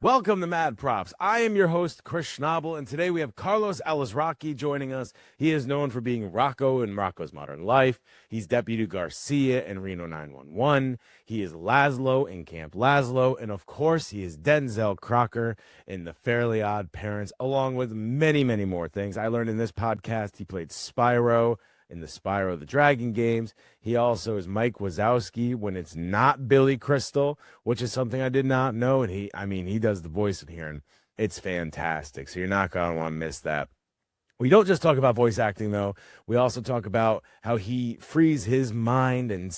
Welcome to Mad Props. I am your host, Chris Schnabel, and today we have Carlos Alazraqui joining us. He is known for being Rocco in Rocco's Modern Life. He's Deputy Garcia in Reno 911. He is Lazlo in Camp Lazlo. And of course, he is Denzel Crocker in The Fairly Odd Parents, along with many, many more things. I learned in this podcast he played Spyro in the Spyro the Dragon games. He also is Mike Wazowski when it's not Billy Crystal, which is something I did not know. And he does the voice in here, and it's fantastic. So you're not going to want to miss that. We don't just talk about voice acting, though. We also talk about how he frees his mind and,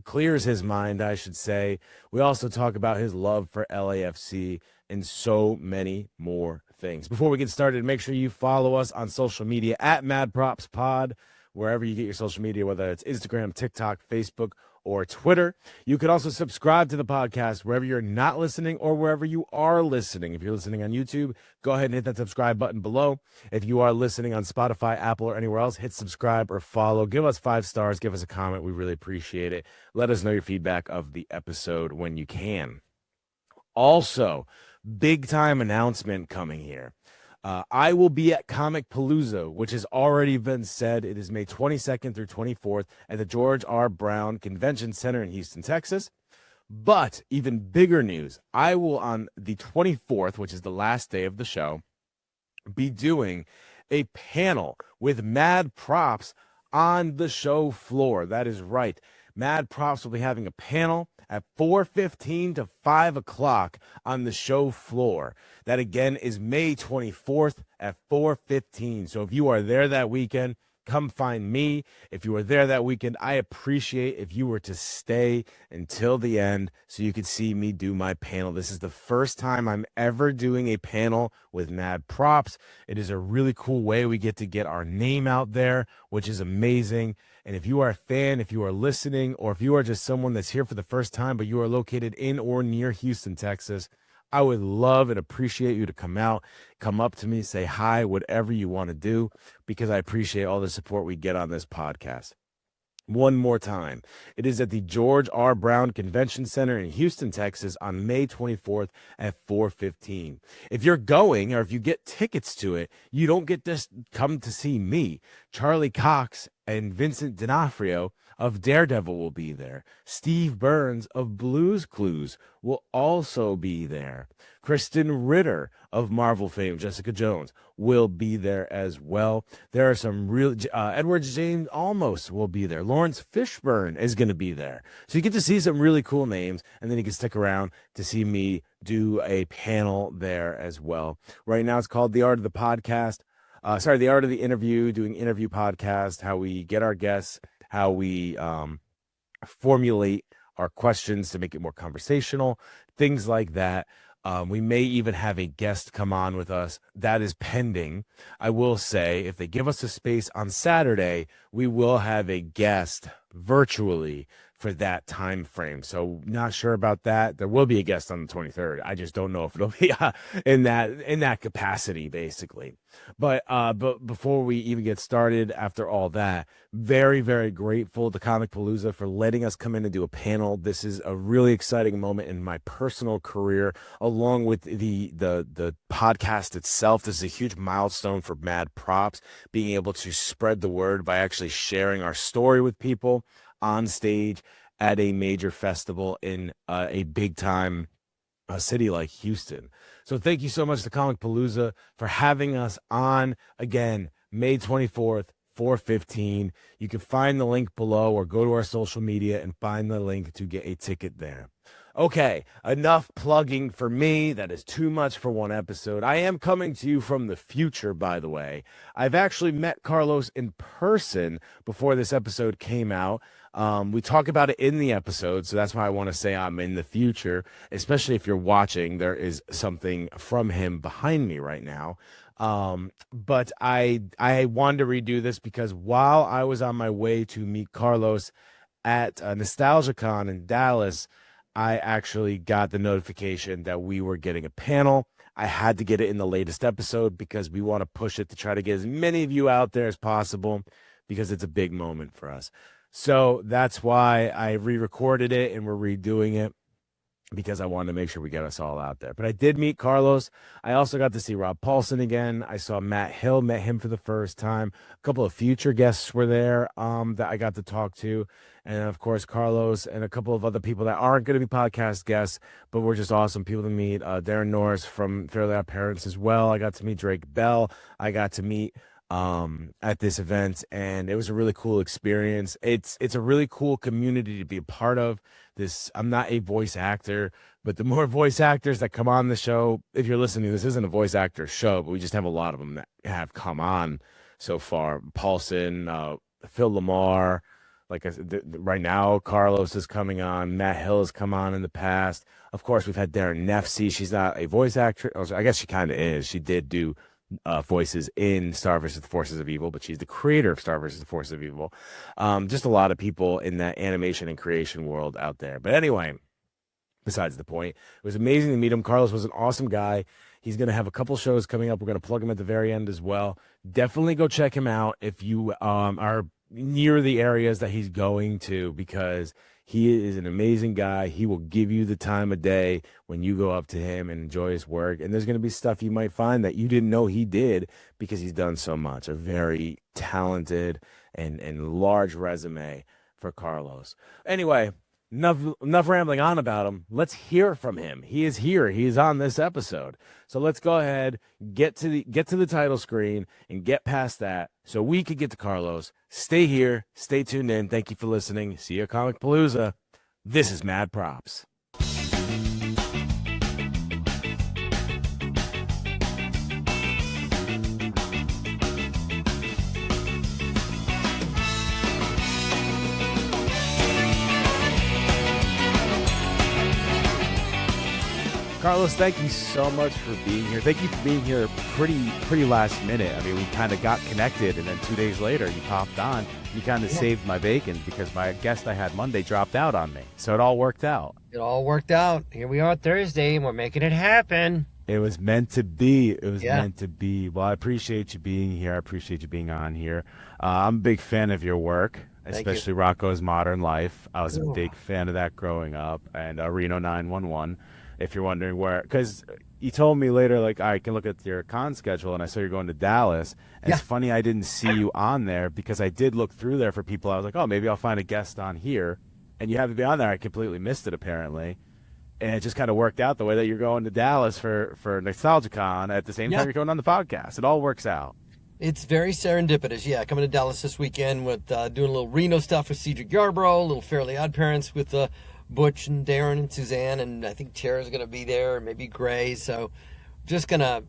clears his mind, I should say. We also talk about his love for LAFC and so many more things. Before we get started, make sure you follow us on social media at MadPropsPod, wherever you get your social media, whether it's Instagram, TikTok, Facebook, or Twitter. You can also subscribe to the podcast wherever you're not listening or wherever you are listening. If you're listening on YouTube, go ahead and hit that subscribe button below. If you are listening on Spotify, Apple, or anywhere else, hit subscribe or follow. Give us 5 stars. Give us a comment. We really appreciate it. Let us know your feedback of the episode when you can. Also, big time announcement coming here. I will be at Comic Palooza, which has already been said. It is May 22nd through 24th at the George R. Brown Convention Center in Houston, Texas. But even bigger news, I will on the 24th, which is the last day of the show, be doing a panel with Mad Props on the show floor. That is right. Mad Props will be having a panel at 4:15 to 5 o'clock on the show floor. That again is May 24th at 4:15. So if you are there that weekend, come find me. If you are there that weekend, I appreciate if you were to stay until the end so you could see me do my panel. This is the first time I'm ever doing a panel with Mad Props. It is a really cool way we get to get our name out there, which is amazing. And if you are a fan, if you are listening, or if you are just someone that's here for the first time, but you are located in or near Houston, Texas, I would love and appreciate you to come out, come up to me, say hi, whatever you want to do, because I appreciate all the support we get on this podcast. One more time, it is at the George R. Brown Convention Center in Houston, Texas on May 24th at 4:15. If you're going or if you get tickets to it, you don't get to come to see me. Charlie Cox and Vincent D'Onofrio of Daredevil will be there. Steve Burns of Blue's Clues will also be there. Kristen Ritter of Marvel fame, Jessica Jones, will be there as well. There are some real Edward James Olmos will be there. Lawrence Fishburne is going to be there. So you get to see some really cool names, and then you can stick around to see me do a panel there as well. Right now it's called The Art of the Podcast. The Art of the Interview, doing interview podcast, how we get our guests, how we formulate our questions to make it more conversational, things like that. We may even have a guest come on with us. That is pending. I will say, if they give us a space on Saturday, we will have a guest virtually for that time frame. So not sure about that. There will be a guest on the 23rd. I just don't know if it'll be in that capacity, basically. But before we even get started, after all that, very, very grateful to Comic Palooza for letting us come in and do a panel. This is a really exciting moment in my personal career, along with the podcast itself. This is a huge milestone for Mad Props, being able to spread the word by actually sharing our story with people on stage at a major festival in a big time city like Houston. So thank you so much to Comic Palooza for having us on again, May 24th, 4:15. You can find the link below or go to our social media and find the link to get a ticket there. Okay, enough plugging for me. That is too much for one episode. I am coming to you from the future, by the way. I've actually met Carlos in person before this episode came out. We talk about it in the episode, so that's why I want to say I'm in the future, especially if you're watching. There is something from him behind me right now. But I wanted to redo this because while I was on my way to meet Carlos at NostalgiaCon in Dallas, I actually got the notification that we were getting a panel. I had to get it in the latest episode because we want to push it to try to get as many of you out there as possible because it's a big moment for us. So that's why I re-recorded it and we're redoing it. because I wanted to make sure we get us all out there. But I did meet Carlos. I also got to see Rob Paulson again. I saw Matt Hill, met him for the first time. A couple of future guests were there that I got to talk to. And of course, Carlos and a couple of other people that aren't going to be podcast guests, but were just awesome people to meet. Darren Norris from Fairly Odd Parents as well. I got to meet Drake Bell. I got to meet at this event, and it was a really cool experience. It's a really cool community to be a part of. I'm not a voice actor, but the more voice actors that come on the show, if you're listening, this isn't a voice actor show, but we just have a lot of them that have come on so far. Paulson, Phil Lamar, like I said, right now, Carlos is coming on. Matt Hill has come on in the past. Of course, we've had Darren Nefsey. She's not a voice actress. I guess she kind of is. She did do voices in Star vs. the Forces of Evil, but she's the creator of Star vs. the Forces of Evil. Just a lot of people in that animation and creation world out there. But anyway, besides the point, it was amazing to meet him. Carlos was an awesome guy. He's going to have a couple shows coming up. We're going to plug him at the very end as well. Definitely go check him out if you are near the areas that he's going to, because he is an amazing guy. He will give you the time of day when you go up to him and enjoy his work. And there's going to be stuff you might find that you didn't know he did because he's done so much. A very talented and large resume for Carlos. Anyway, enough rambling on about him. Let's hear from him. He is here. He is on this episode. So let's go ahead, get to the title screen and get past that so we could get to Carlos. Stay here. Stay tuned in. Thank you for listening. See you at Comic Palooza. This is Mad Props. Carlos, thank you so much for being here. Thank you for being here pretty last minute. I mean, we kind of got connected, and then 2 days later, you popped on. You kind of saved my bacon because my guest I had Monday dropped out on me. So it all worked out. It all worked out. Here we are Thursday, and we're making it happen. It was meant to be. It was meant to be. Well, I appreciate you being here. I appreciate you being on here. I'm a big fan of your work, especially Rocco's Modern Life. I was a big fan of that growing up, and Reno 911. If you're wondering where, because you told me later, like, I can look at your con schedule, and I saw you're going to Dallas. And it's funny I didn't see you on there because I did look through there for people. I was like, oh, maybe I'll find a guest on here. And you have to be on there. I completely missed it, apparently. And it just kind of worked out the way that you're going to Dallas for NostalgiaCon at the same time you're going on the podcast. It all works out. It's very serendipitous. Yeah, coming to Dallas this weekend with doing a little Reno stuff with Cedric Yarbrough, a little Fairly Odd Parents with Butch and Darren and Suzanne, and I think Tara's going to be there, maybe Gray. So just going to,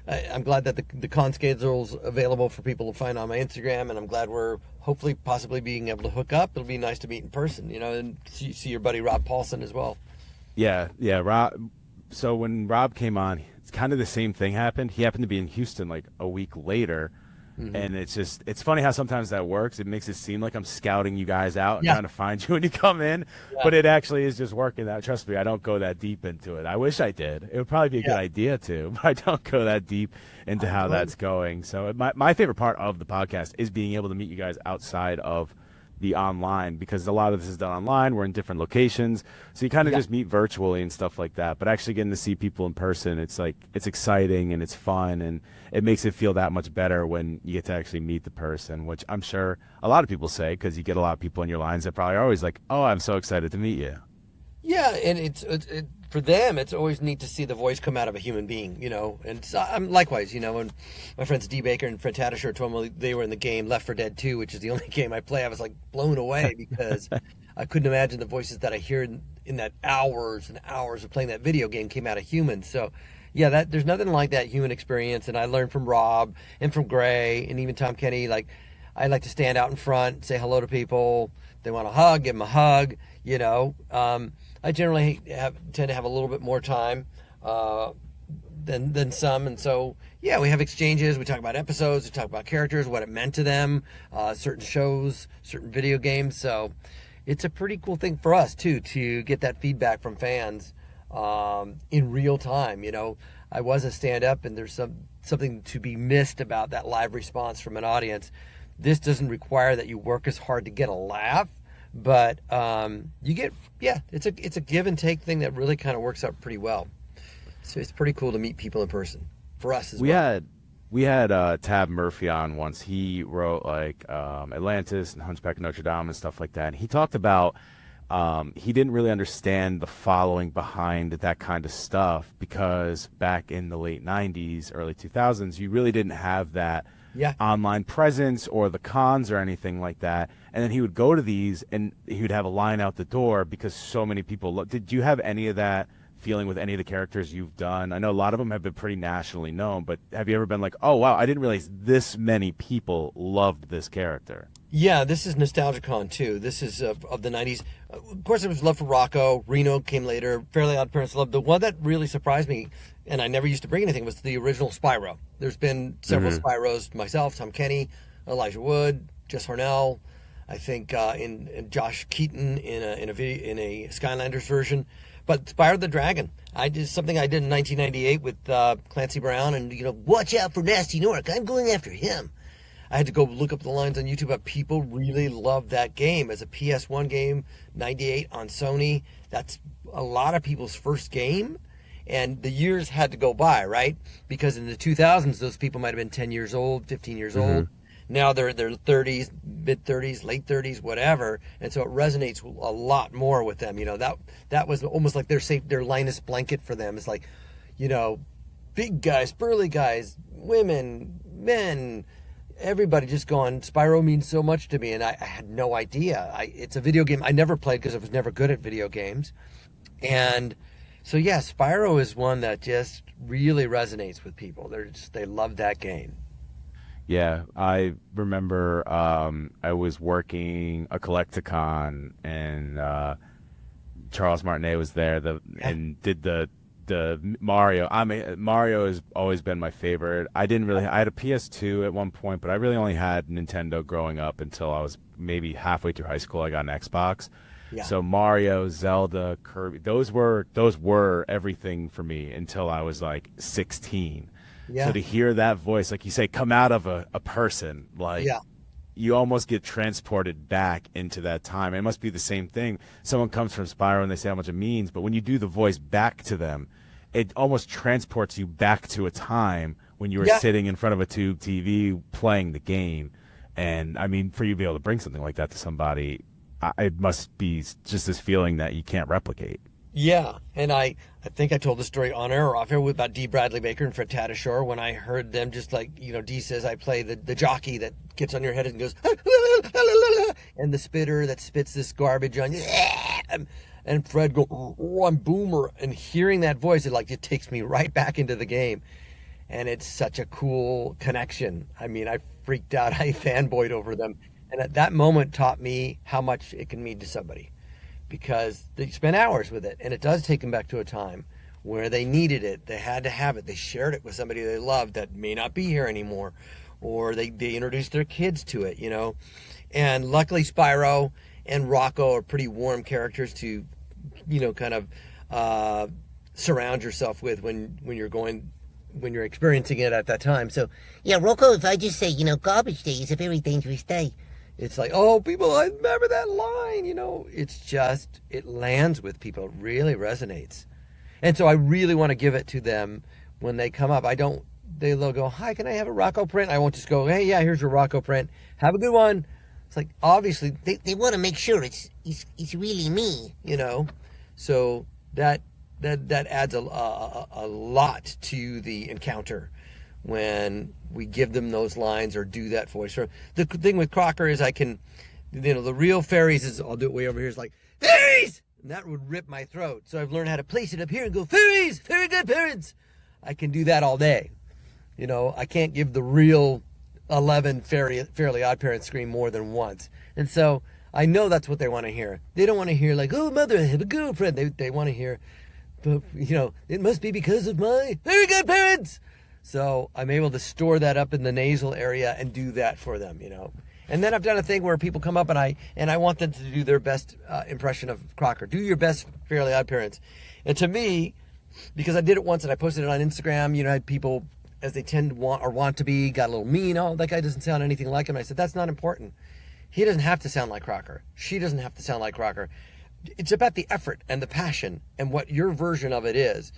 I'm glad that the con schedule's available for people to find on my Instagram, and I'm glad we're hopefully possibly being able to hook up. It'll be nice to meet in person, and see your buddy Rob Paulson as well. Yeah, Rob. So when Rob came on, it's kind of the same thing happened. He happened to be in Houston like a week later. And it's funny how sometimes that works. It makes it seem like I'm scouting you guys out and trying to find you when you come in, but it actually is just working out. Trust me, I don't go that deep into it. I wish I did. It would probably be a good idea to, but I don't go that deep into how that's going. So my favorite part of the podcast is being able to meet you guys outside of the online, because a lot of this is done online. We're in different locations, so you kind of just meet virtually and stuff like that, but actually getting to see people in person, it's exciting and it's fun, and it makes it feel that much better when you get to actually meet the person, which I'm sure a lot of people say, because you get a lot of people in your lines that probably are always like, oh, I'm so excited to meet you. Yeah, and it's for them, it's always neat to see the voice come out of a human being, and so I'm likewise, when my friends D. Baker and Fred Tatasher told me they were in the game Left 4 Dead 2, which is the only game I play, I was like blown away because I couldn't imagine the voices that I hear in that hours and hours of playing that video game came out of humans. So yeah, there's nothing like that human experience, and I learned from Rob and from Gray and even Tom Kenny. Like, I like to stand out in front, say hello to people. They want a hug, give them a hug. I generally tend to have a little bit more time than some, and so we have exchanges. We talk about episodes, we talk about characters, what it meant to them, certain shows, certain video games. So it's a pretty cool thing for us too to get that feedback from fans in real time. I was a stand-up, and there's something to be missed about that live response from an audience. This doesn't require that you work as hard to get a laugh, But you get, it's a give and take thing that really kind of works out pretty well. So it's pretty cool to meet people in person for us as well. We had Tab Murphy on once. He wrote like Atlantis and Hunchback of Notre Dame and stuff like that. And he talked about he didn't really understand the following behind that kind of stuff because back in the late 90s, early 2000s, you really didn't have that online presence or the cons or anything like that. And then he would go to these and he would have a line out the door because so many people did you have any of that feeling with any of the characters you've done? I know a lot of them have been pretty nationally known, but have you ever been like, oh wow, I didn't realize this many people loved this character? Yeah, this is NostalgiaCon too. This is of the 90s. Of course, there was love for Rocco. Reno came later. Fairly OddParents loved. The one that really surprised me, and I never used to bring anything, was the original Spyro. There's been several Spyros, myself, Tom Kenny, Elijah Wood, Jess Hornell, I think in Josh Keaton in a Skylanders version. But Spyro the Dragon, something I did in 1998 with Clancy Brown, and watch out for Nasty Nork. I'm going after him. I had to go look up the lines on YouTube, but people really loved that game as a PS1 game, 98 on Sony. That's a lot of people's first game, and the years had to go by, right? Because in the 2000s, those people might have been 10 years old, 15 years old. Now they're 30s, mid-30s, late 30s, whatever, and so it resonates a lot more with them. That was almost like their Linus blanket for them. It's like, big guys, burly guys, women, men, everybody just going, Spyro means so much to me, and I had no idea. It's a video game I never played because I was never good at video games. And so, yeah, Spyro is one that just really resonates with people. They love that game. Yeah, I remember I was working a Collecticon, and Charles Martinet was there and did the Mario. Mario has always been my favorite. I had a PS2 at one point, but I really only had Nintendo growing up until I was maybe halfway through high school. I got an Xbox. Yeah. So Mario, Zelda, Kirby, those were everything for me until I was like 16. Yeah. So to hear that voice, like you say, come out of a person, like you almost get transported back into that time. It must be the same thing. Someone comes from Spyro and they say how much it means, but when you do the voice back to them, it almost transports you back to a time when you were sitting in front of a tube TV playing the game. And I mean, for you to be able to bring something like that to somebody, it must be just this feeling that you can't replicate. Yeah, and I think I told the story on air or off air about D. Bradley Baker and Fred Tatasciore when I heard them, just like, D says, I play the jockey that gets on your head and goes, and the spitter that spits this garbage on you, and Fred go, oh, I'm Boomer, and hearing that voice, it takes me right back into the game, and it's such a cool connection. I mean, I freaked out, I fanboyed over them, and at that moment taught me how much it can mean to somebody. Because they spent hours with it, and it does take them back to a time where they needed it. They had to have it. They shared it with somebody they loved that may not be here anymore, or they introduced their kids to it, And luckily, Spyro and Rocco are pretty warm characters to, kind of surround yourself with when you're experiencing it at that time. So, yeah, Rocco, if I just say, garbage day is a very dangerous day. It's like, oh, people, I remember that line, It's just, it lands with people. It really resonates. And so I really want to give it to them when they come up. They'll go, hi, can I have a Rocco print? I won't just go, hey, yeah, here's your Rocco print. Have a good one. It's like, obviously, they want to make sure it's really me. So that adds a lot to the encounter when we give them those lines or do that voice. The thing with Crocker is I can, the real fairies is, I'll do it way over here, is like, fairies! And that would rip my throat. So I've learned how to place it up here and go, fairies! Fairy good parents! I can do that all day. I can't give the real 11 Fairly OddParents scream more than once. And so I know that's what they want to hear. They don't want to hear like, oh, mother, I have a girlfriend. They want to hear, it must be because of my very good parents. So I'm able to store that up in the nasal area and do that for them, And then I've done a thing where people come up and I want them to do their best impression of Crocker. Do your best Fairly OddParents. And to me, because I did it once and I posted it on Instagram, I had people, as they tend to want to be, got a little mean. Oh, that guy doesn't sound anything like him. I said, that's not important. He doesn't have to sound like Crocker. She doesn't have to sound like Crocker. It's about the effort and the passion and what your version of it is.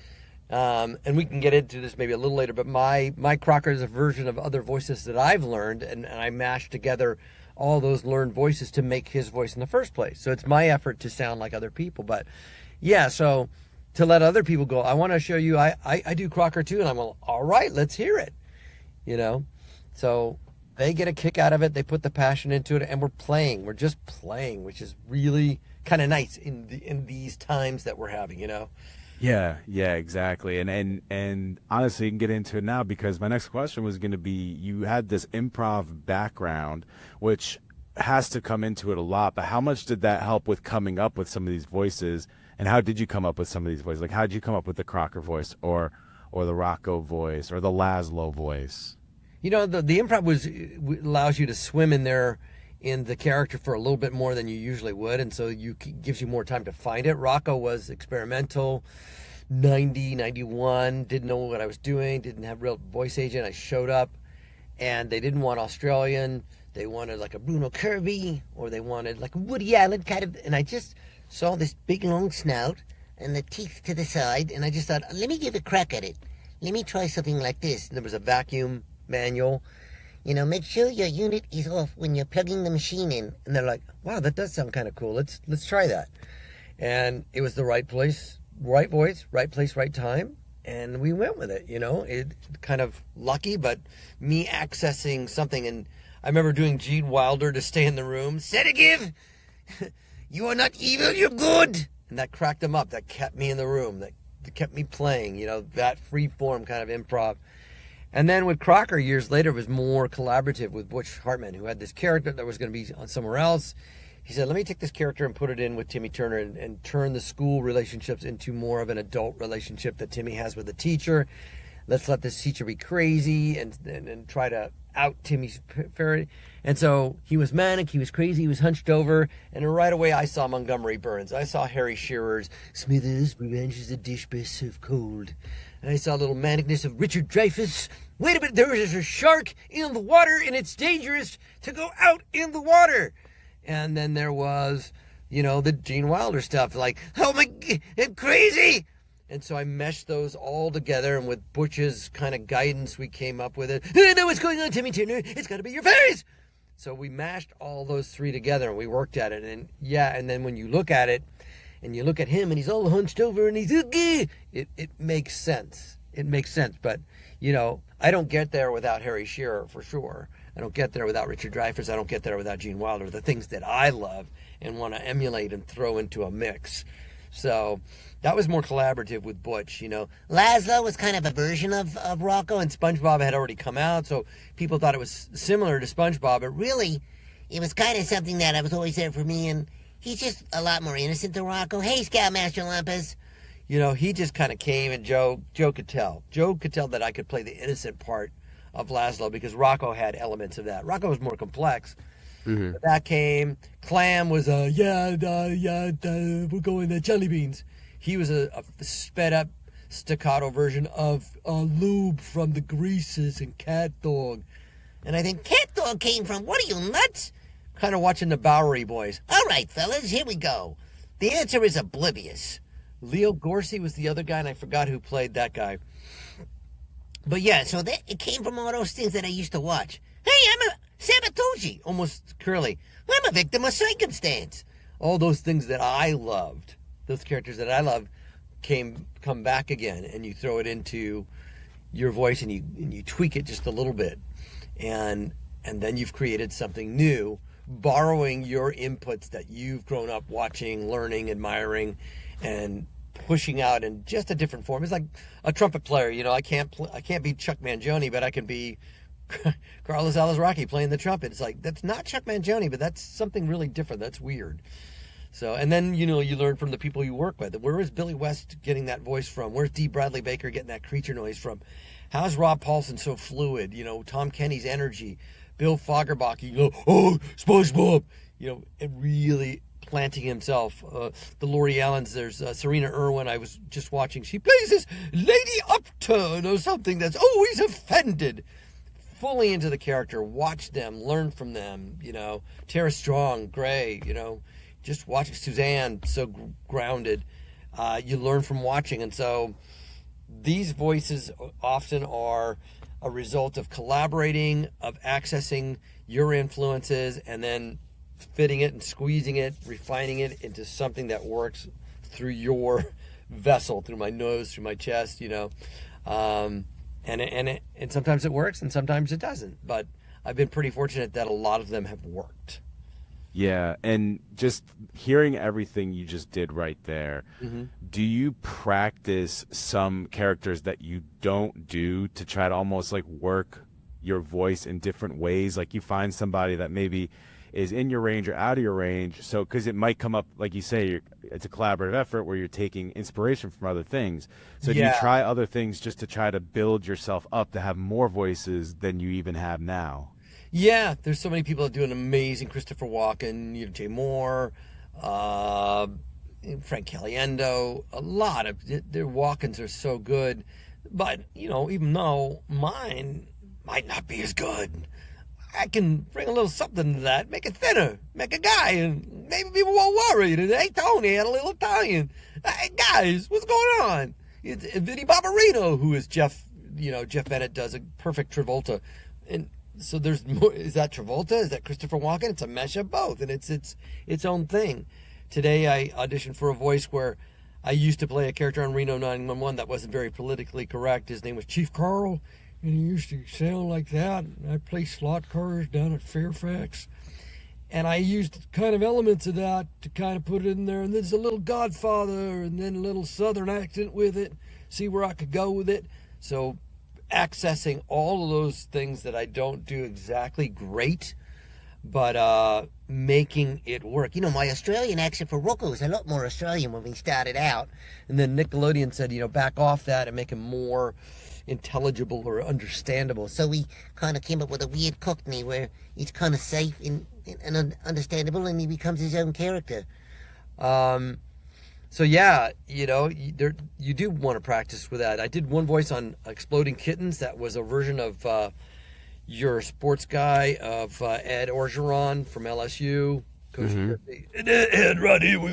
And we can get into this maybe a little later, but my Crocker is a version of other voices that I've learned, and I mashed together all those learned voices to make his voice in the first place. So it's my effort to sound like other people. But yeah, so to let other people go, I want to show you, I do Crocker too, and I'm all right, let's hear it. You know, so they get a kick out of it. They put the passion into it, and we're just playing, which is really kind of nice in these times that we're having, you know. Yeah, exactly. And honestly, you can get into it now, because my next question was going to be, you had this improv background, which has to come into it a lot, but how much did that help with coming up with some of these voices? And how did you come up with some of these voices? Like, how did you come up with the Crocker voice or the Rocco voice or the Lazlo voice? You know, the improv allows you to swim in there in the character for a little bit more than you usually would, and so gives you more time to find it. Rocco was experimental, 90, 91, didn't know what I was doing, didn't have real voice agent. I showed up, and they didn't want Australian. They wanted like a Bruno Kirby, or they wanted like a Woody Allen kind of, and I just saw this big long snout and the teeth to the side, and I just thought, let me give a crack at it. Let me try something like this. And there was a vacuum manual. You know, make sure your unit is off when you're plugging the machine in. And they're like, wow, that does sound kind of cool. Let's try that. And it was the right place, right voice, right place, right time. And we went with it, you know. It kind of lucky, but me accessing something. And I remember doing Gene Wilder to Stay in the Room. Sedative! You are not evil, you're good! And that cracked them up. That kept me in the room. That kept me playing, you know, that free form kind of improv. And then with Crocker, years later, it was more collaborative with Butch Hartman, who had this character that was going to be on somewhere else. He said, let me take this character and put it in with Timmy Turner and turn the school relationships into more of an adult relationship that Timmy has with the teacher. Let's let this teacher be crazy and try to out Timmy's parent. And so he was manic, he was crazy, he was hunched over. And right away, I saw Montgomery Burns. I saw Harry Shearer's Smithers, revenge is a dish best served cold. And I saw a little manicness of Richard Dreyfuss. Wait a minute, there is a shark in the water, and it's dangerous to go out in the water. And then there was, you know, the Gene Wilder stuff, like, oh my God, I'm crazy. And so I meshed those all together, and with Butch's kind of guidance, we came up with it. I know what's going on, Timmy Turner. It's got to be your face. So we mashed all those three together, and we worked at it. And yeah, and then when you look at it, and you look at him, and he's all hunched over, and he's, it makes sense. It makes sense. But, you know, I don't get there without Harry Shearer, for sure. I don't get there without Richard Dreyfuss. I don't get there without Gene Wilder, the things that I love and want to emulate and throw into a mix. So that was more collaborative with Butch, you know. Lazlo was kind of a version of Rocco, And SpongeBob had already come out, so people thought it was similar to SpongeBob. But really, it was kind of something that was always there for me, and he's just a lot more innocent than Rocco. Hey, Scoutmaster Lumpus. You know, he just kind of came, and Joe could tell. Joe could tell that I could play the innocent part of Lazlo, because Rocco had elements of that. Rocco was more complex. Mm-hmm. But that came. Clam was we're going to jelly beans. He was a sped up staccato version of Lube from the Greases and Cat Dog. And I think Cat Dog came from, what are you, nuts? Kind of watching the Bowery Boys. All right, fellas, here we go. The answer is oblivious. Leo Gorsey was the other guy, and I forgot who played that guy. But yeah, so it came from all those things that I used to watch. Hey, I'm a Sabatoshi, almost curly. I'm a victim of circumstance. All those things that I loved, those characters that I loved, come back again, and you throw it into your voice, and you tweak it just a little bit, and then you've created something new, borrowing your inputs that you've grown up watching, learning, admiring, and pushing out in just a different form. It's like a trumpet player, you know. I can't be Chuck Mangione, but I can be Carlos Alazraqui playing the trumpet. It's like, that's not Chuck Mangione, but that's something really different. That's weird. So, and then, you know, you learn from the people you work with. Where is Billy West getting that voice from? Where's D. Bradley Baker getting that creature noise from? How's Rob Paulson so fluid? You know, Tom Kenny's energy. Bill Fagerbach, you know, oh, SpongeBob. You know, and really planting himself. The Laurie Allens, there's Serena Irwin, I was just watching. She plays this Lady Upturn or something that's always offended. fully into the character, watch them, learn from them, you know. Tara Strong, Gray, you know, just watching Suzanne, so grounded. You learn from watching. And so these voices often are a result of collaborating, of accessing your influences, and then fitting it and squeezing it, refining it into something that works through your vessel, through my nose, through my chest, you know. And sometimes it works and sometimes it doesn't. But I've been pretty fortunate that a lot of them have worked. Yeah, and just hearing everything you just did right there, do you practice some characters that you don't do to try to almost like work your voice in different ways? Like you find somebody that maybe is in your range or out of your range, so because it might come up, like you say, it's a collaborative effort where you're taking inspiration from other things. So do you try other things just to try to build yourself up to have more voices than you even have now? Yeah, there's so many people that do an amazing Christopher Walken, you know, Jay Moore, Frank Caliendo. A lot of their Walkens are so good, but you know, even though mine might not be as good, I can bring a little something to that, make it thinner, make a guy, and maybe people won't worry. And hey, Tony had a little Italian. Hey, guys, what's going on? It's Vinny Barbarino, who is Jeff. You know, Jeff Bennett does a perfect Travolta, and so there's more. Is that Travolta? Is that Christopher Walken? It's a mesh of both, and it's its own thing. Today I auditioned for a voice where I used to play a character on Reno 911 that wasn't very politically correct. His name was Chief Carl, and he used to sound like that. I play slot cars down at Fairfax, and I used kind of elements of that to kind of put it in there. And there's a little Godfather, and then a little Southern accent with it. See where I could go with it. So accessing all of those things that I don't do exactly great, but making it work. You know, my Australian accent for Rocco was a lot more Australian when we started out. And then Nickelodeon said, you know, back off that and make him more intelligible or understandable. So we kind of came up with a weird cockney where he's kind of safe and understandable, and he becomes his own character. So yeah, you know, you do want to practice with that. I did one voice on Exploding Kittens that was a version of your sports guy of Ed Orgeron from LSU. Coach Ed, right here, we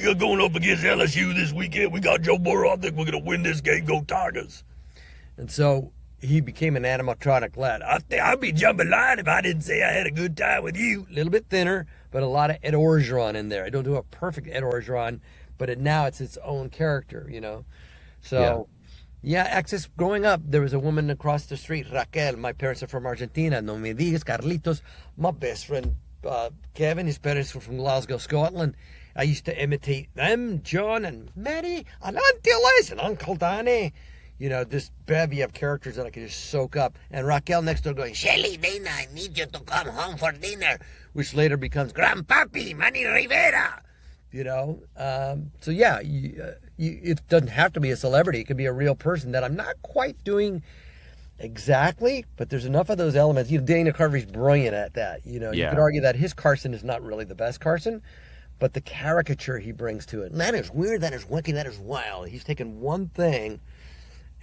are going up against LSU this weekend. We got Joe Burrow. I think we're gonna win this game. Go Tigers! And so he became an animatronic lad. I'd be jumping line if I didn't say I had a good time with you. A little bit thinner, but a lot of Ed Orgeron in there. I don't do a perfect Ed Orgeron, but now it's its own character, you know. So, yeah, access. Growing up, there was a woman across the street, Raquel. My parents are from Argentina. No me digas, Carlitos. My best friend, Kevin, his parents were from Glasgow, Scotland. I used to imitate them, John and Mary, and Auntie Liz and Uncle Danny. You know, this bevy of characters that I could just soak up. And Raquel next door going, Shelly, Dana, I need you to come home for dinner. Which later becomes Grandpapi, Manny Rivera. You know, so yeah, it doesn't have to be a celebrity. It could be a real person that I'm not quite doing exactly, but there's enough of those elements. You know, Dana Carvey's brilliant at that. You know, you could argue that his Carson is not really the best Carson, but the caricature he brings to it. That is weird, that is wacky, that is wild. He's taken one thing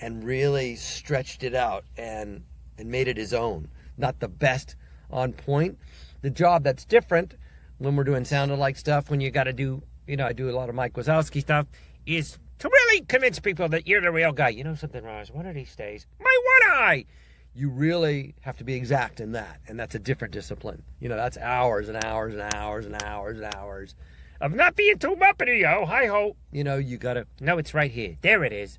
and really stretched it out and made it his own. Not the best on point. The job that's different when we're doing sound-alike stuff, when you got to do, you know, I do a lot of Mike Wazowski stuff, is to really convince people that you're the real guy. You know something, Roz? One of these days, my one eye! You really have to be exact in that, and that's a different discipline. You know, that's hours and hours and hours and hours and hours of not being too muppety, yo, hi-ho. You know, you got to, no, it's right here. There it is.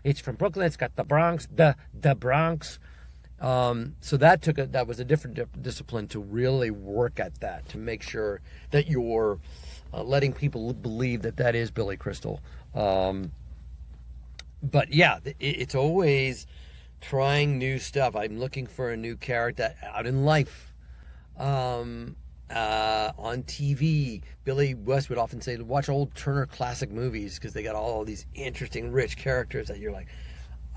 It's from Brooklyn. It's got the Bronx, the Bronx. So that was a different discipline to really work at that, to make sure that you're letting people believe that is Billy Crystal. But yeah, it's always trying new stuff. I'm looking for a new character out in life. On TV, Billy West would often say to watch old Turner Classic movies because they got all these interesting, rich characters that you're like,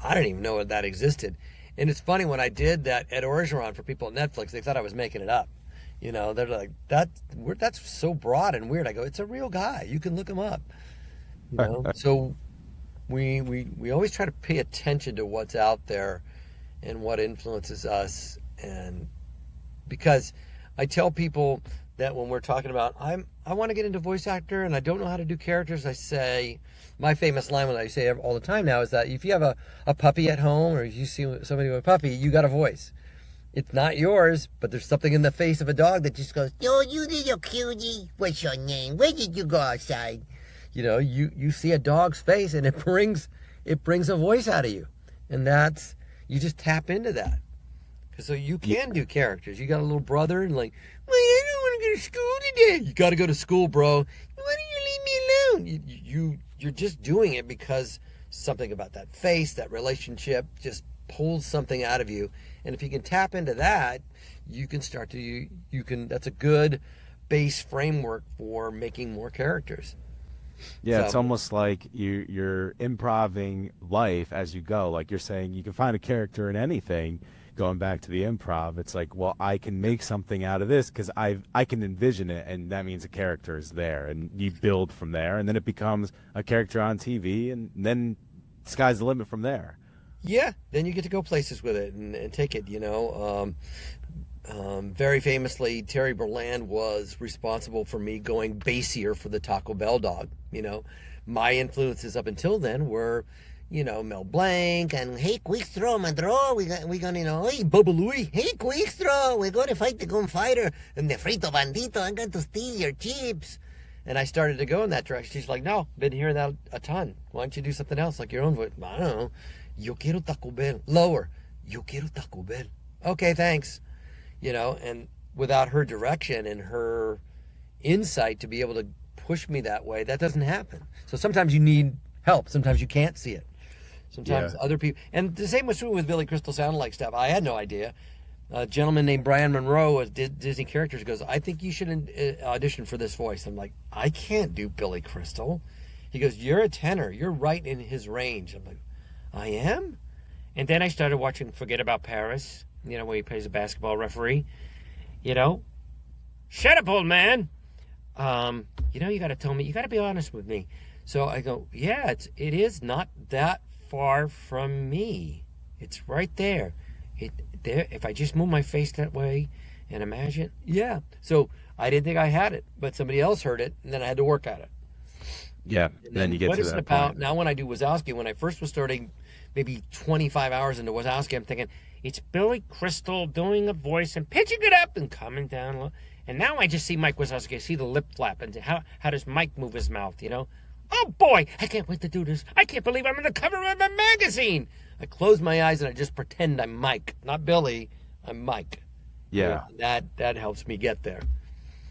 I didn't even know that existed. And it's funny, when I did that Ed Orgeron for people at Netflix, they thought I was making it up. You know, they're like, that's so broad and weird. I go, it's a real guy. You can look him up. You know, so we always try to pay attention to what's out there and what influences us. And because I tell people that when we're talking about, I want to get into voice actor and I don't know how to do characters, I say, my famous line, what I say all the time now, is that if you have a puppy at home, or if you see somebody with a puppy, you got a voice. It's not yours, but there's something in the face of a dog that just goes, Yo, you little cutie. What's your name? Where did you go outside? you know, you see a dog's face and it brings a voice out of you. And that's, you just tap into that. So you can do characters. You got a little brother and like, well, I don't want to go to school today. You got to go to school, bro. Why don't you leave me alone? You're just doing it because something about that face, that relationship just pulls something out of you. And if you can tap into that, you can start to, you can, that's a good base framework for making more characters. Yeah, So- it's almost like you're improving life as you go. Like you're saying, you can find a character in anything. Going back to the improv, it's like, well, I can make something out of this because I can envision it, and that means a character is there, and you build from there, and then it becomes a character on TV, and then sky's the limit from there. Yeah, then you get to go places with it and take it, you know. Very famously, Terry Berland was responsible for me going bassier for the Taco Bell dog. You know, my influences up until then were, you know, Mel Blanc and Hey, quick throw, Madro. We're gonna, hey, Bubba Louie. hey, quick throw. We're gonna fight the gunfighter. And the frito bandito, I'm going to steal your chips. And I started to go in that direction. She's like, no, been hearing that a ton. Why don't you do something else, like your own voice? I don't know. Yo quiero Taco Bell. Lower. Yo quiero Taco Bell. Okay, thanks. You know, and without her direction and her insight to be able to push me that way, that doesn't happen. So sometimes you need help. Sometimes you can't see it. Sometimes other people, and the same was true with Billy Crystal sound-alike stuff. I had no idea. A gentleman named Brian Monroe of Disney Characters goes, I think you should audition for this voice. I'm like, I can't do Billy Crystal. He goes, you're a tenor. You're right in his range. I'm like, I am? And then I started watching Forget About Paris, you know, where he plays a basketball referee. You know, shut up, old man. You know, you got to tell me, you got to be honest with me. So I go, yeah, it is not that far from me. It's right there. If I just move my face that way and imagine, yeah. So I didn't think I had it, but somebody else heard it, and then I had to work at it. Yeah, then you get what to is that it about point. now? When I do Wazowski, when I first was starting, maybe 25 hours into Wazowski, I'm thinking it's Billy Crystal doing a voice and pitching it up and coming down low. And now I just see Mike Wazowski. I see the lip flap and how does Mike move his mouth? You know, oh boy, I can't wait to do this. I can't believe I'm on the cover of a magazine. I close my eyes and I just pretend I'm Mike, not Billy. I'm Mike. Yeah, that helps me get there.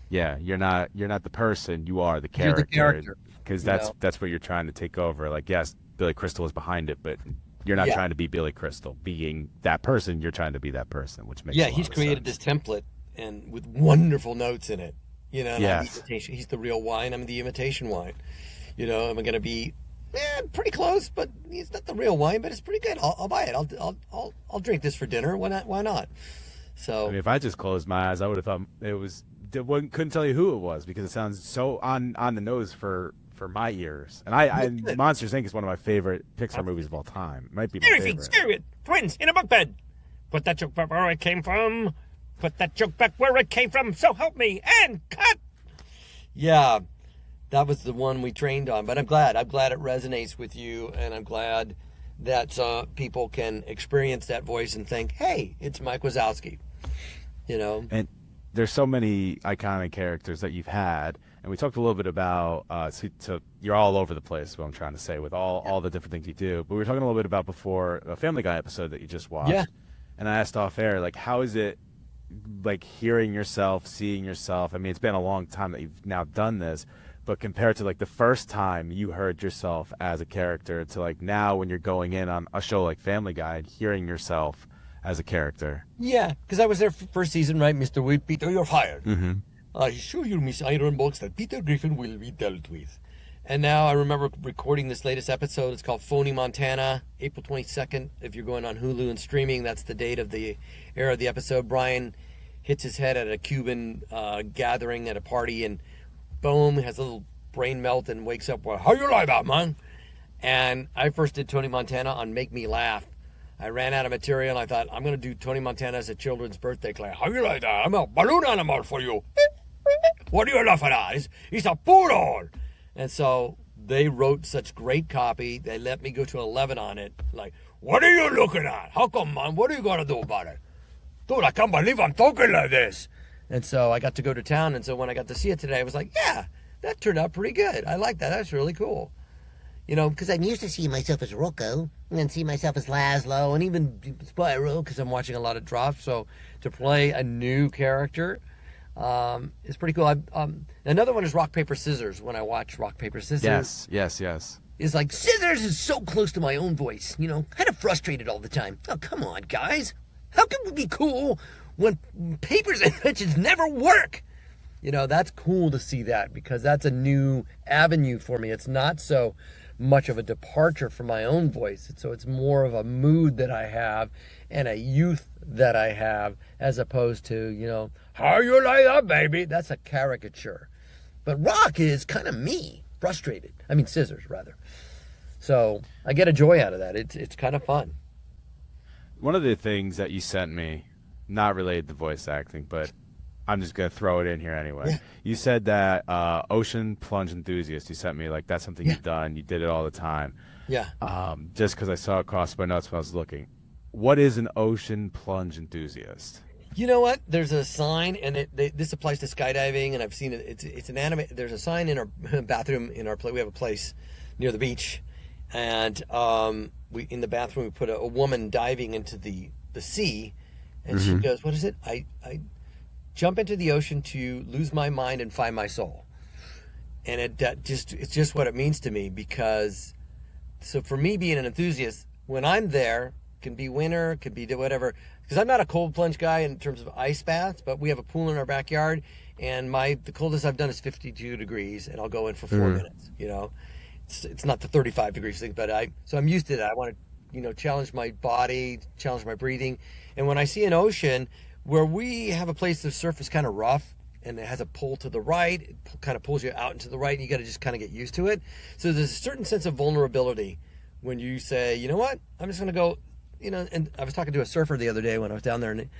yeah. You're not the person. You are the You're character. the character, Because you that's know? that's what you're trying to take over. Like, yes, Billy Crystal is behind it, but you're not Yeah. trying to be Billy Crystal. Being that person, you're trying to be that person, which makes Yeah, a lot he's of created sense. this template and with wonderful notes in it. You know, and I'm Yes. the imitation. He's the real wine. I'm the imitation wine. You know, am I going to be pretty close? But he's not the real wine, but it's pretty good. I'll buy it. I'll drink this for dinner. Why not? Why not? So I mean, if I just closed my eyes, I would have thought it was. Couldn't tell you who it was because it sounds so on the nose for my ears. And good. Monsters Inc. is one of my favorite Pixar movies of all time. It might be my Scary feet, favorite. scary. Twins in a bunk bed. Put that joke back where it came from. Put that joke back where it came from. So help me. And cut. yeah, that was the one we trained on. But I'm glad. I'm glad it resonates with you, and I'm glad that people can experience that voice and think, "Hey, it's Mike Wazowski." You know. And there's so many iconic characters that you've had, and we talked a little bit about. So you're all over the place. What I'm trying to say with all the different things you do. But we were talking a little bit about before a Family Guy episode that you just watched. Yeah. And I asked off air, like, how is it, like, hearing yourself, seeing yourself? I mean, it's been a long time that you've now done this, but compared to like the first time you heard yourself as a character to like now when you're going in on a show like Family Guy and hearing yourself as a character. Yeah, because I was there for first season, right, Mr. Wade? Peter, you're fired. Mm-hmm. I assure you, Miss Ironbox, that Peter Griffin will be dealt with. And now I remember recording this latest episode. It's called Phony Montana, April 22nd. If you're going on Hulu and streaming, that's the date of the air of the episode. Brian hits his head at a Cuban gathering at a party, and boom, has a little brain melt and wakes up. Well, how you lie about, man? And I first did Tony Montana on Make Me Laugh I ran out of material, and I thought, I'm going to do Tony Montana as a children's birthday class. How you like that? I'm a balloon animal for you. What are you laughing at? He's a poodle. And so they wrote such great copy. They let me go to 11 on it. Like, what are you looking at? How come, man? What are you going to do about it? Dude, I can't believe I'm talking like this. And so I got to go to town. And so when I got to see it today, I was like, yeah, that turned out pretty good. I like that. That's really cool. Because I'm used to seeing myself as Rocco, and then see myself as Lazlo, and even Spyro, because I'm watching a lot of drops. So to play a new character is pretty cool. Another one is rock, paper, scissors. When I watch rock, paper, scissors. Yes. It's like, scissors is so close to my own voice, kind of frustrated all the time. Oh, come on, guys. How can we be cool when papers and inventions never work? That's cool to see that, because that's a new avenue for me. It's not so much of a departure from my own voice. So it's more of a mood that I have and a youth that I have, as opposed to, how you like that, baby? That's a caricature. But rock is kind of me, frustrated. I mean, scissors, rather. So I get a joy out of that. It's kind of fun. One of the things that you sent me, not related to voice acting, but I'm just going to throw it in here anyway. Yeah. You said that ocean plunge enthusiast, you sent me, like, that's something Yeah. you've done. You did it all the time. Yeah. Just because I saw it across my notes when I was looking. What is an ocean plunge enthusiast? You know what? There's a sign, and this applies to skydiving, and I've seen it. It's an anime. There's a sign in our bathroom in our place. We have a place near the beach, and in the bathroom we put a woman diving into the sea, and she goes, "What is it? I jump into the ocean to lose my mind and find my soul." And it's just what it means to me, because so for me, being an enthusiast, when I'm there, can be winter, could be whatever, because I'm not a cold plunge guy in terms of ice baths, but we have a pool in our backyard, and the coldest I've done is 52 degrees, and I'll go in for 4 minutes. It's not the 35 degrees thing, but so I'm used to that. I want to challenge my body, challenge my breathing. And when I see an ocean where we have a place the surf is kind of rough and it has a pull to the right, it kind of pulls you out into the right, and you got to just kind of get used to it. So there's a certain sense of vulnerability when you say, you know what, I'm just going to go, and I was talking to a surfer the other day when I was down there, and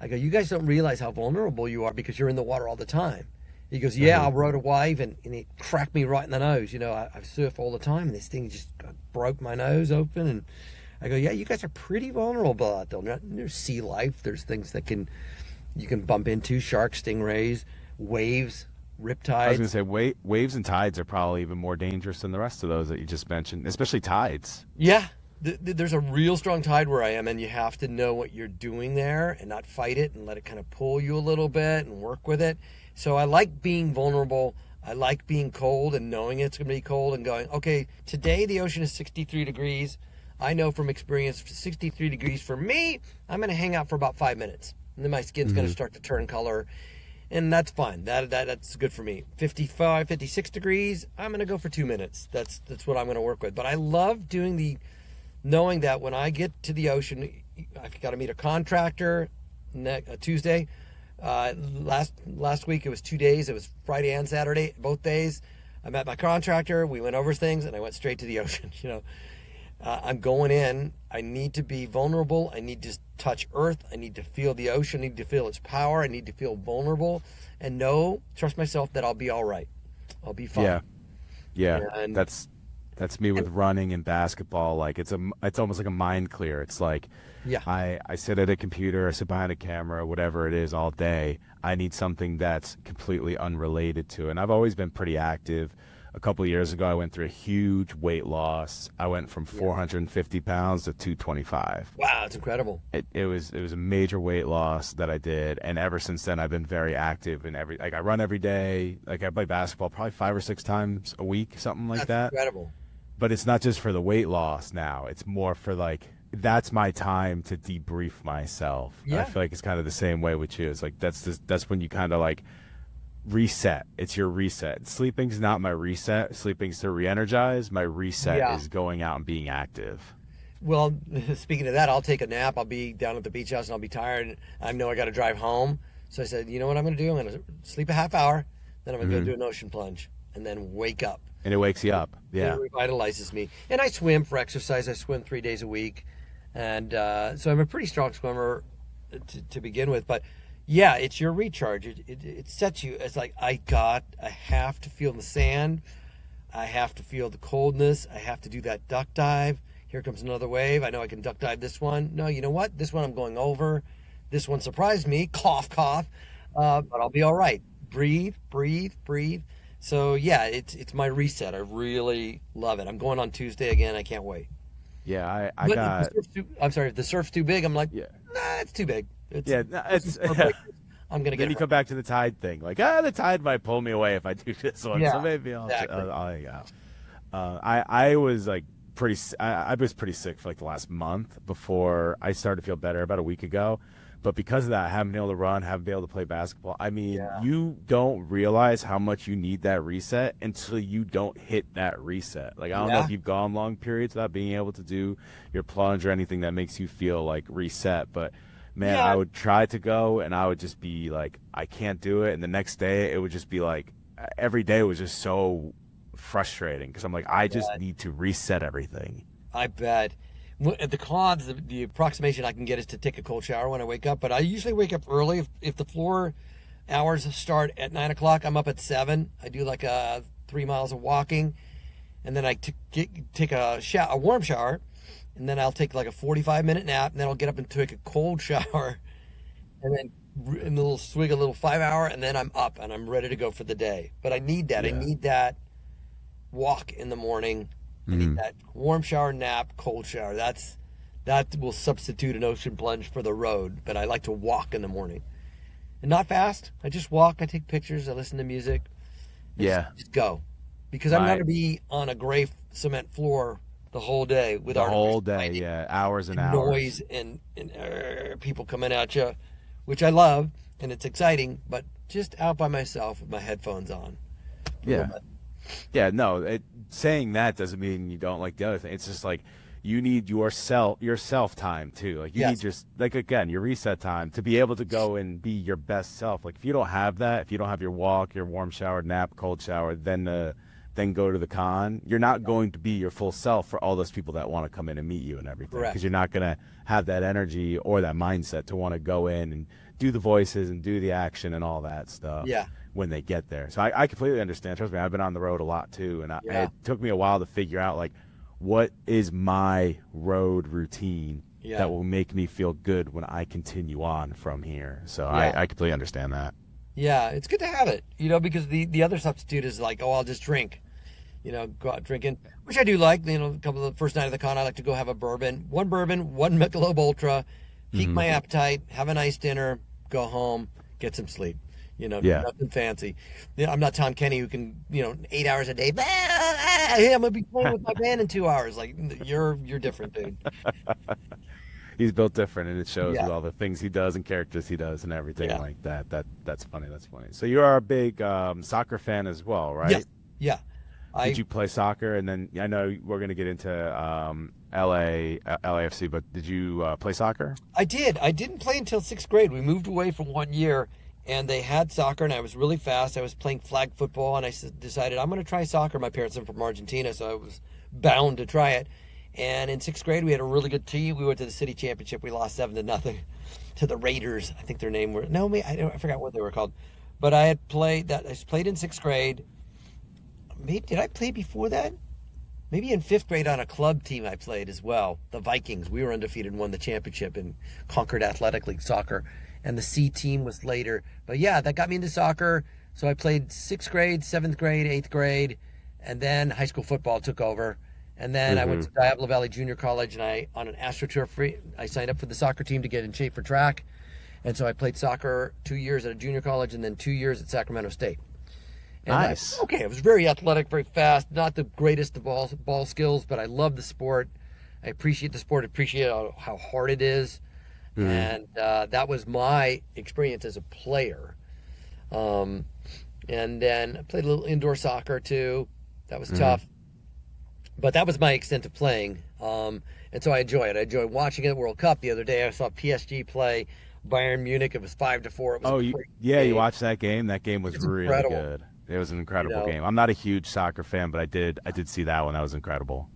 I go, you guys don't realize how vulnerable you are because you're in the water all the time. He goes, yeah, I rode a wave and it cracked me right in the nose. I surf all the time, and this thing just broke my nose open. And I go, yeah, you guys are pretty vulnerable out there. There's sea life. There's things that you can bump into, sharks, stingrays, waves, riptides. I was going to say, waves and tides are probably even more dangerous than the rest of those that you just mentioned, especially tides. Yeah. There's a real strong tide where I am, and you have to know what you're doing there and not fight it and let it kind of pull you a little bit and work with it. So I like being vulnerable. I like being cold and knowing it's going to be cold and going, okay, today the ocean is 63 degrees. I know from experience, 63 degrees for me, I'm going to hang out for about 5 minutes. And then my skin's going to start to turn color. And that's fine. That's good for me. 55, 56 degrees, I'm going to go for 2 minutes. That's what I'm going to work with. But I love knowing that when I get to the ocean, I've got to meet a contractor Tuesday. Last week it was 2 days. It was Friday and Saturday, both days. I met my contractor. We went over things, and I went straight to the ocean. I'm going in. I need to be vulnerable. I need to touch earth. I need to feel the ocean. I need to feel its power. I need to feel vulnerable, and trust myself that I'll be all right. I'll be fine. Yeah. And That's me with running and basketball. Like it's almost like a mind clear. It's like, yeah, I sit at a computer, I sit behind a camera, whatever it is, all day. I need something that's completely unrelated to it. And I've always been pretty active. A couple of years ago, I went through a huge weight loss. I went from 450 pounds to 225. Wow, it's incredible. It was a major weight loss that I did, and ever since then, I've been very active in I run every day. Like I play basketball probably 5 or 6 times a week, something like that. Incredible. But it's not just for the weight loss now. It's more for that's my time to debrief myself. Yeah. I feel like it's kind of the same way with you. It's like that's when you kind of reset. It's your reset. Sleeping's not my reset. Sleeping's to re-energize. My reset is going out and being active. Well, speaking of that, I'll take a nap. I'll be down at the beach house and I'll be tired. And I know I got to drive home. So I said, you know what I'm going to do? I'm going to sleep a half hour. Then I'm going to go do an ocean plunge and then wake up. And it wakes you up. Yeah. It revitalizes me. And I swim for exercise. I swim 3 days a week. And so I'm a pretty strong swimmer to begin with. But yeah, it's your recharge. It sets you. It's like I have to feel the sand. I have to feel the coldness. I have to do that duck dive. Here comes another wave. I know I can duck dive this one. No, you know what? This one I'm going over. This one surprised me. Cough, cough. But I'll be all right. Breathe, breathe, breathe. So yeah, it's my reset. I really love it. I'm going on Tuesday again. I can't wait. Yeah, I But got. I'm sorry, if the surf's too big, I'm like, Yeah. nah, it's too big. Yeah, no, it's. I'm gonna Then you get come back to the tide thing, like the tide might pull me away if I do this one, Yeah, so maybe I'll. exactly. I was like I was pretty sick for like the last month before I started to feel better about a week ago, but because of that, I haven't been able to run, haven't been able to play basketball. I mean, Yeah. you don't realize how much you need that reset until you don't hit that reset. Like I don't know Yeah. if you've gone long periods without being able to do your plunge or anything that makes you feel like reset, but. Man, Yeah. I would try to go and I would just be like, I can't do it. And the next day, it would just be like, every day was just so frustrating because I'm like, I just need to reset everything. I bet. The cons, the approximation I can get is to take a cold shower when I wake up, but I usually wake up early. If the floor hours start at 9 o'clock, I'm up at 7. I do like 3 miles of walking, and then I take a warm shower, and then I'll take like a 45-minute nap, and then I'll get up and take a cold shower, and then a little swig, a little 5-hour, and then I'm up and I'm ready to go for the day. But I need that. Yeah. I need that walk in the morning. I need that warm shower, nap, cold shower. That will substitute an ocean plunge for the road. But I like to walk in the morning, and not fast. I just walk. I take pictures. I listen to music. Yeah. Just go, because I'm Right. going to be on a gray cement floor the whole day with The artificial whole day, lighting, yeah, hours and hours. noise and people coming at you, which I love and it's exciting. But just out by myself with my headphones on. Yeah. Yeah, no, saying that doesn't mean you don't like the other thing. It's just like you need your self time too. Like you Yes. need just like again your reset time to be able to go and be your best self. Like if you don't have that, if you don't have your walk, your warm shower, nap, cold shower, then go to the con, you're not going to be your full self for all those people that want to come in and meet you and everything. Correct. Because you're not going to have that energy or that mindset to want to go in and do the voices and do the action and all that stuff. Yeah. When they get there. So I completely understand. Trust me, I've been on the road a lot too. And Yeah. it took me a while to figure out like what is my road routine Yeah. that will make me feel good when I continue on from here. So Yeah. I completely understand that. Yeah, it's good to have it, because the other substitute is like, oh, I'll just drink, go out drinking, which I do like. A couple of the first night of the con, I like to go have a bourbon, one Michelob Ultra, pique my appetite, have a nice dinner, go home, get some sleep. Yeah. Nothing fancy. I'm not Tom Kenny who can, 8 hours a day. Hey, I'm gonna be playing with my band in 2 hours. Like you're different, dude. He's built different, and it shows Yeah. with all the things he does and characters he does and everything Yeah. like that. That's funny. That's funny. So you are a big soccer fan as well, right? Yes. Yeah. Did you play soccer? And then I know we're going to get into LAFC, but did you play soccer? I did. I didn't play until 6th grade. We moved away for 1 year, and they had soccer, and I was really fast. I was playing flag football, and I decided I'm going to try soccer. My parents are from Argentina, so I was bound to try it. And in 6th grade, we had a really good team. We went to the city championship. We lost 7-0 to the Raiders. I think their name were I forgot what they were called. But I played in 6th grade. Maybe did I play before that? Maybe in 5th grade on a club team I played as well. The Vikings. We were undefeated and won the championship in Concord Athletic League soccer. And the C team was later. But yeah, that got me into soccer. So I played 6th grade, 7th grade, 8th grade, and then high school football took over. And then I went to Diablo Valley Junior College, and on an AstroTurf I signed up for the soccer team to get in shape for track. And so I played soccer 2 years at a junior college and then 2 years at Sacramento State. And Nice. I was very athletic, very fast, not the greatest of ball skills, but I love the sport. I appreciate the sport, appreciate how hard it is. And that was my experience as a player. And then I played a little indoor soccer too. That was tough. But that was my extent of playing. And so I enjoy it. I enjoy watching it. World Cup the other day, I saw PSG play Bayern Munich. It was 5-4. It was a great game. You watched that game? That game was really incredible. good. It was an incredible game. I'm not a huge soccer fan, but I did see that one. That was incredible.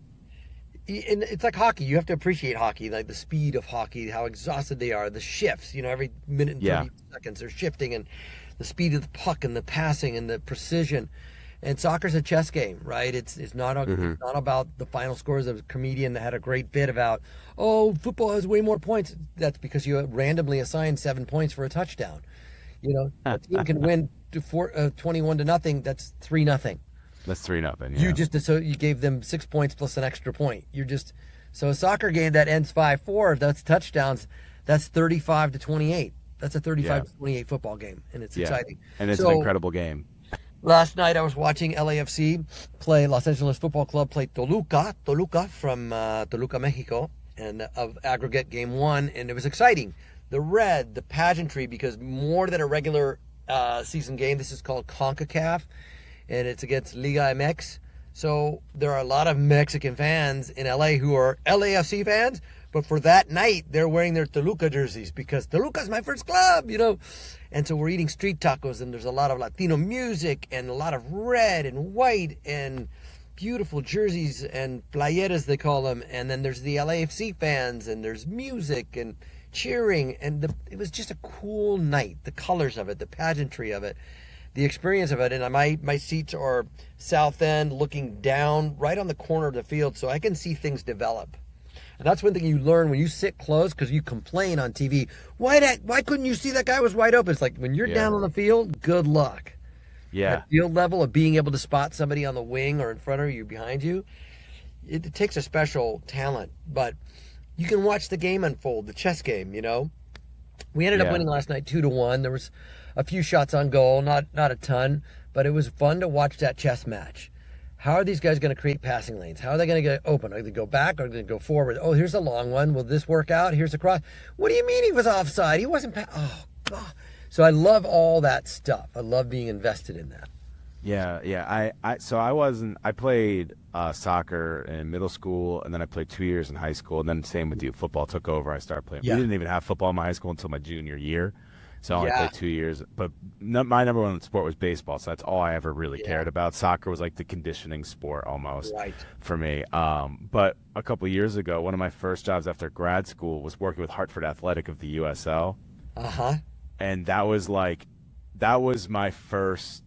And it's like hockey. You have to appreciate hockey, like the speed of hockey, how exhausted they are, the shifts. Every minute and 30 seconds they're shifting, and the speed of the puck and the passing and the precision. And soccer's a chess game, right? It's not it's not about the final scores. There was a comedian that had a great bit about, football has way more points. That's because you randomly assign 7 points for a touchdown. A team can win 21-0. That's 3-0. That's 3-0. Yeah. You gave them 6 points plus an extra point. So a soccer game that ends 5-4, that's touchdowns. That's 35-28. That's a 35-28 football game, and it's exciting. And it's an incredible game. Last night I was watching LAFC play. Los Angeles Football Club play Toluca from Toluca, Mexico, and of aggregate game 1, and it was exciting. The red, the pageantry, because more than a regular season game, this is called CONCACAF, and it's against Liga MX. So there are a lot of Mexican fans in LA who are LAFC fans, but for that night, they're wearing their Toluca jerseys because Toluca's my first club, And so we're eating street tacos, and there's a lot of Latino music and a lot of red and white and beautiful jerseys and playeras, they call them. And then there's the LAFC fans, and there's music and cheering. And it was just a cool night. The colors of it, the pageantry of it, the experience of it. And my seats are south end, looking down right on the corner of the field, so I can see things develop. And that's one thing you learn when you sit close, because you complain on TV. Why couldn't you see that guy was wide open? It's like when you're down on the field, good luck. Yeah. At field level of being able to spot somebody on the wing or in front of you, behind you, it takes a special talent. But you can watch the game unfold, the chess game, We ended up winning last night 2-1. There was a few shots on goal, not a ton, but it was fun to watch that chess match. How are these guys going to create passing lanes? How are they going to get open? Are they going to go back or are they going to go forward? Oh, here's a long one. Will this work out? Here's a cross. What do you mean he was offside? He wasn't. Oh, God. So I love all that stuff. I love being invested in that. Yeah. I played soccer in middle school, and then I played 2 years in high school, and then same with you. Football took over. I started playing. Yeah. We didn't even have football in my high school until my junior year. So I only played 2 years, but my number one sport was baseball. So that's all I ever really cared about. Soccer was like the conditioning sport almost for me. But a couple of years ago, one of my first jobs after grad school was working with Hartford Athletic of the USL. And that was my first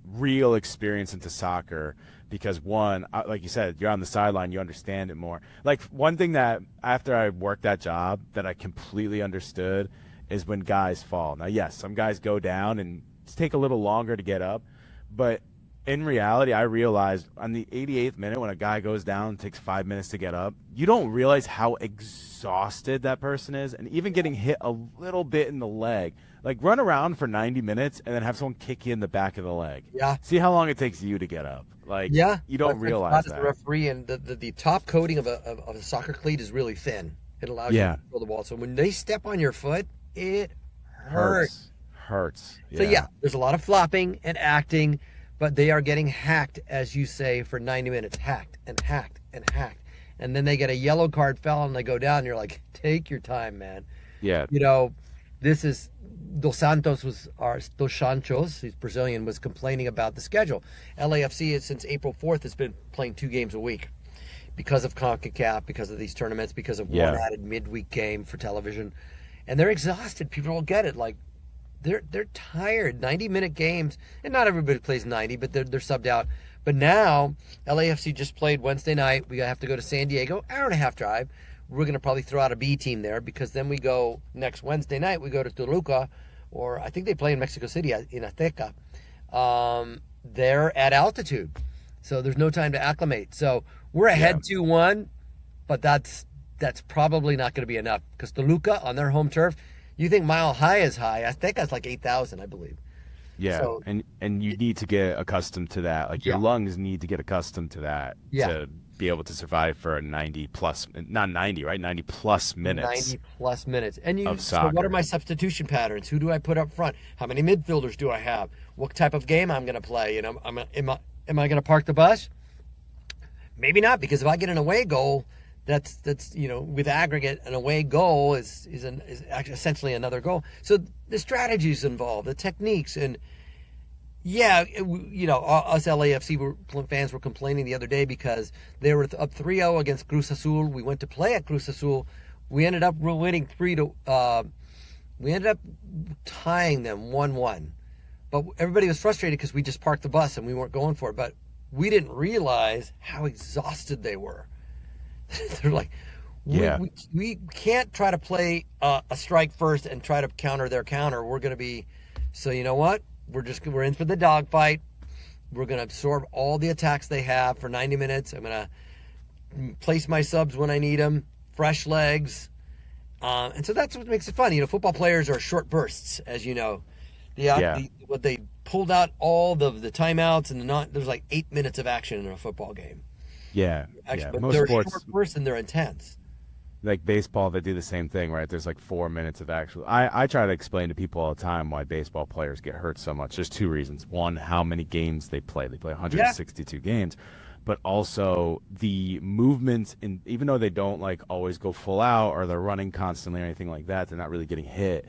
real experience into soccer, because one, like you said, you're on the sideline, you understand it more. Like one thing that after I worked that job that I completely understood is when guys fall. Now, yes, some guys go down and take a little longer to get up, but in reality, I realized on the 88th minute when a guy goes down and takes 5 minutes to get up, you don't realize how exhausted that person is, and even getting hit a little bit in the leg. Like run around for 90 minutes and then have someone kick you in the back of the leg. Yeah. See how long it takes you to get up. You don't realize that. As a referee, and the top coating of a soccer cleat is really thin. It allows you to control the ball. So when they step on your foot, it hurts. Yeah. So there's a lot of flopping and acting, but they are getting hacked, as you say, for 90 minutes. Hacked and hacked and hacked. And then they get a yellow card foul and they go down. And you're like, take your time, man. Yeah. This is Dos Santos he's Brazilian, was complaining about the schedule. LAFC since April 4th has been playing 2 games a week because of CONCACAF, because of these tournaments, because of one added midweek game for television. And they're exhausted. People don't get it. Like, they're tired. 90-minute games, and not everybody plays 90, but they're subbed out. But now, LAFC just played Wednesday night. We have to go to San Diego, hour-and-a-half drive. We're going to probably throw out a B team there, because then we go next Wednesday night. We go to Toluca, or I think they play in Mexico City in Azteca. They're at altitude, so there's no time to acclimate. So we're ahead 2-1, but that's probably not going to be enough, because Toluca on their home turf, you think Mile High is high. Azteca's like 8,000, I believe. Yeah, so, and you need to get accustomed to that. Like your lungs need to get accustomed to that to be able to survive for 90 plus, not 90, right? 90 plus minutes. 90 plus minutes. And of soccer. So what are my substitution patterns? Who do I put up front? How many midfielders do I have? What type of game I'm going to play? Am I going to park the bus? Maybe not, because if I get an away goal, that's with aggregate, an away goal is essentially another goal. So the strategies involved, the techniques, and Yeah, us LAFC fans were complaining the other day because they were up 3-0 against Cruz Azul. We went to play at Cruz Azul. We ended up winning 3-. We ended up tying them 1-1. But everybody was frustrated because we just parked the bus and we weren't going for it. But we didn't realize how exhausted they were. They're like, we can't try to play a strike first and try to counter their counter. We're going to be, so you know what? We're in for the dogfight. We're going to absorb all the attacks they have for 90 minutes. I'm going to place my subs when I need them, fresh legs. And so that's what makes it fun. Football players are short bursts, as you know. They pulled out all the timeouts and there's like 8 minutes of action in a football game. Yeah. But Most they're sports, short bursts and they're intense. like baseball, they do the same thing, right? There's like 4 minutes of actual. I try to explain to people all the time why baseball players get hurt so much. There's two reasons. One, how many games they play. They play 162 games. But also the movements, even though they don't like always go full out or they're running constantly or anything like that, they're not really getting hit.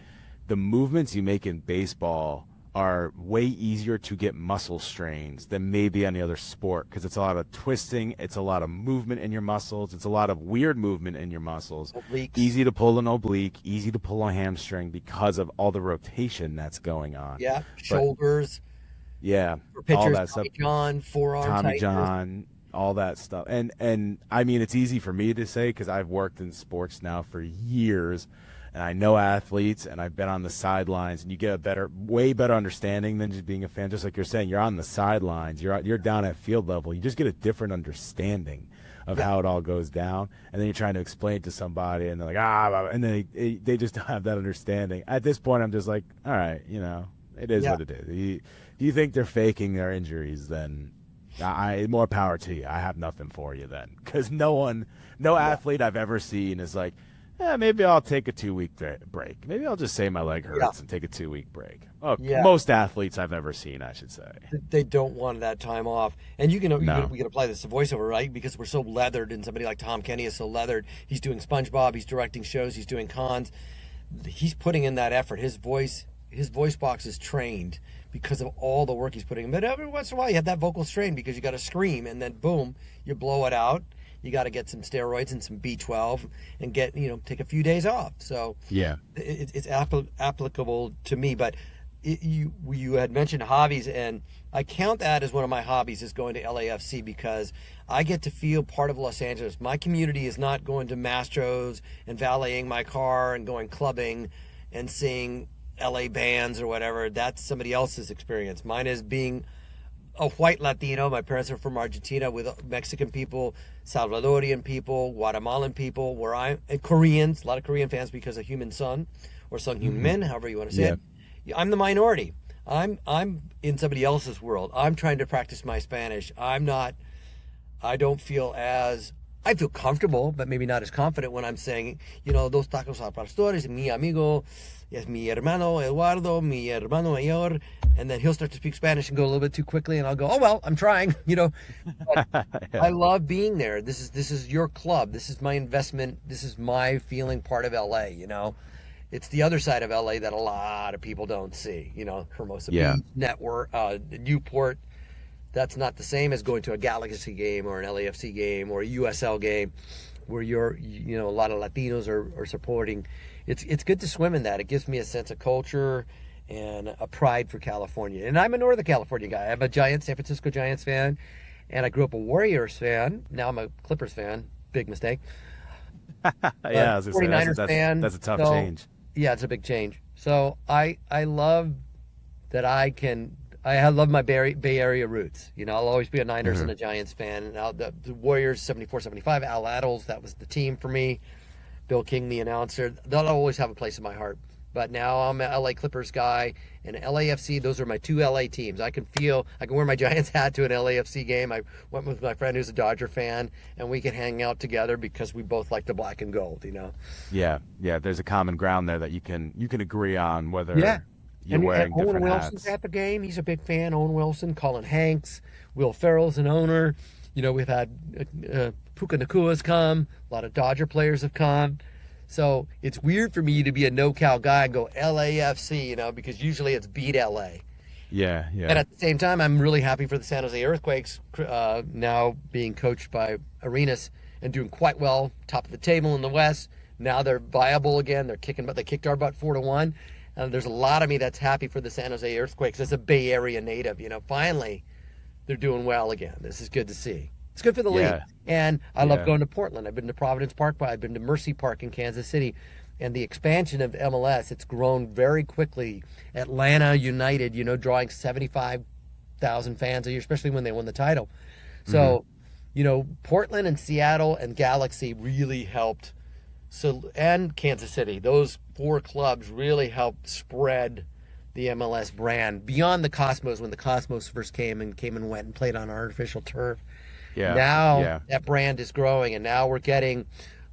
The movements you make in baseball are way easier to get muscle strains than maybe any other sport, because it's a lot of twisting, it's a lot of movement in your muscles, it's a lot of weird movement in your muscles. Obliques. Easy to pull an oblique, easy to pull a hamstring because of all the rotation that's going on. Yeah, shoulders. For pitchers, all that stuff. Tommy John, forearm Tommy tightness. John, all that stuff. And I mean, it's easy for me to say because I've worked in sports now for years, and I know athletes, and I've been on the sidelines, and you get a way better understanding than just being a fan. Just like you're saying, you're on the sidelines, you're down at field level. You just get a different understanding of how it all goes down, and then you're trying to explain it to somebody, and they're like, and then they just don't have that understanding. At this point, I'm just like, all right, it is what it is. Do you think they're faking their injuries? Then more power to you. I have nothing for you then, because no athlete I've ever seen is like, maybe I'll take a 2-week break. Maybe I'll just say my leg hurts and take a 2-week break. Most athletes I've ever seen, I should say. They don't want that time off. And we can apply this to voiceover, right? Because we're so leathered, and somebody like Tom Kenny is so leathered. He's doing SpongeBob, he's directing shows, he's doing cons. He's putting in that effort. His voice box is trained because of all the work he's putting in. But every once in a while, you have that vocal strain because you got to scream, and then boom, you blow it out. You got to get some steroids and some B12 and take a few days off. So it's applicable to me. But you had mentioned hobbies, and I count that as one of my hobbies is going to LAFC because I get to feel part of Los Angeles. My community is not going to Mastro's and valeting my car and going clubbing and seeing LA bands or whatever. That's somebody else's experience. Mine is being a white Latino. My parents are from Argentina with Mexican people, Salvadorian people, Guatemalan people, and Koreans, a lot of Korean fans because of Human Son or Sung Hyun Min, however you want to say it. I'm the minority. I'm in somebody else's world. I'm trying to practice my Spanish. I feel comfortable, but maybe not as confident when I'm saying, dos tacos al pastor, mi amigo, es mi hermano Eduardo, mi hermano mayor, and then he'll start to speak Spanish and go a little bit too quickly, and I'll go, oh well, I'm trying, But I love being there. This is your club. This is my investment. This is my feeling part of LA. It's the other side of LA that a lot of people don't see. Hermosa Beach, Network, Newport. That's not the same as going to a Galaxy game or an LAFC game or a USL game where a lot of Latinos are supporting. It's good to swim in that. It gives me a sense of culture and a pride for California. And I'm a Northern California guy. I'm a San Francisco Giants fan, and I grew up a Warriors fan. Now I'm a Clippers fan. Big mistake. I was gonna 49ers say, fan. That's a tough change. Yeah, it's a big change. So I love that I love my Bay Area roots. I'll always be a Niners and a Giants fan. And the Warriors, 74-75, Al Attles, that was the team for me. Bill King, the announcer. They'll always have a place in my heart. But now I'm an LA Clippers guy, and LAFC, those are my two LA teams. I can wear my Giants hat to an LAFC game. I went with my friend who's a Dodger fan, and we can hang out together because we both like the black and gold, Yeah, there's a common ground there that you can agree on whether you're wearing Owen different Wilson's hats. at the game. He's a big fan. Owen Wilson, Colin Hanks, Will Ferrell's an owner. We've had Puka Nakua's come. A lot of Dodger players have come. So it's weird for me to be a no-cal guy and go LAFC, because usually it's beat LA. Yeah, yeah. And at the same time, I'm really happy for the San Jose Earthquakes, now being coached by Arenas and doing quite well, top of the table in the West. Now they're viable again. They're kicking, but they kicked our butt 4-1. There's a lot of me that's happy for the San Jose Earthquakes as a Bay Area native. Finally, they're doing well again. This is good to see. It's good for the league. And I love going to Portland. I've been to Providence Park, I've been to Mercy Park in Kansas City. And the expansion of MLS, it's grown very quickly. Atlanta United, drawing 75,000 fans a year, especially when they won the title. So, Portland and Seattle and Galaxy really helped. So, and Kansas City, those 4 clubs really helped spread the MLS brand beyond the Cosmos when the Cosmos first came and went and played on artificial turf. Yeah. Now that brand is growing, and now we're getting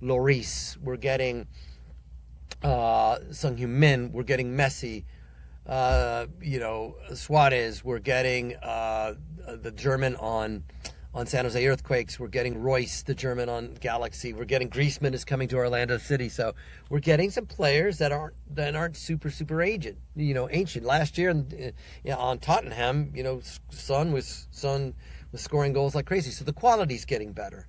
Lloris, we're getting Sung Min, we're getting Messi, Suarez, we're getting the German on San Jose Earthquakes, we're getting Royce, the German on Galaxy, we're getting Griezmann is coming to Orlando City. So we're getting some players that aren't super ancient. Last year on Tottenham, Son was scoring goals like crazy. So the quality's getting better,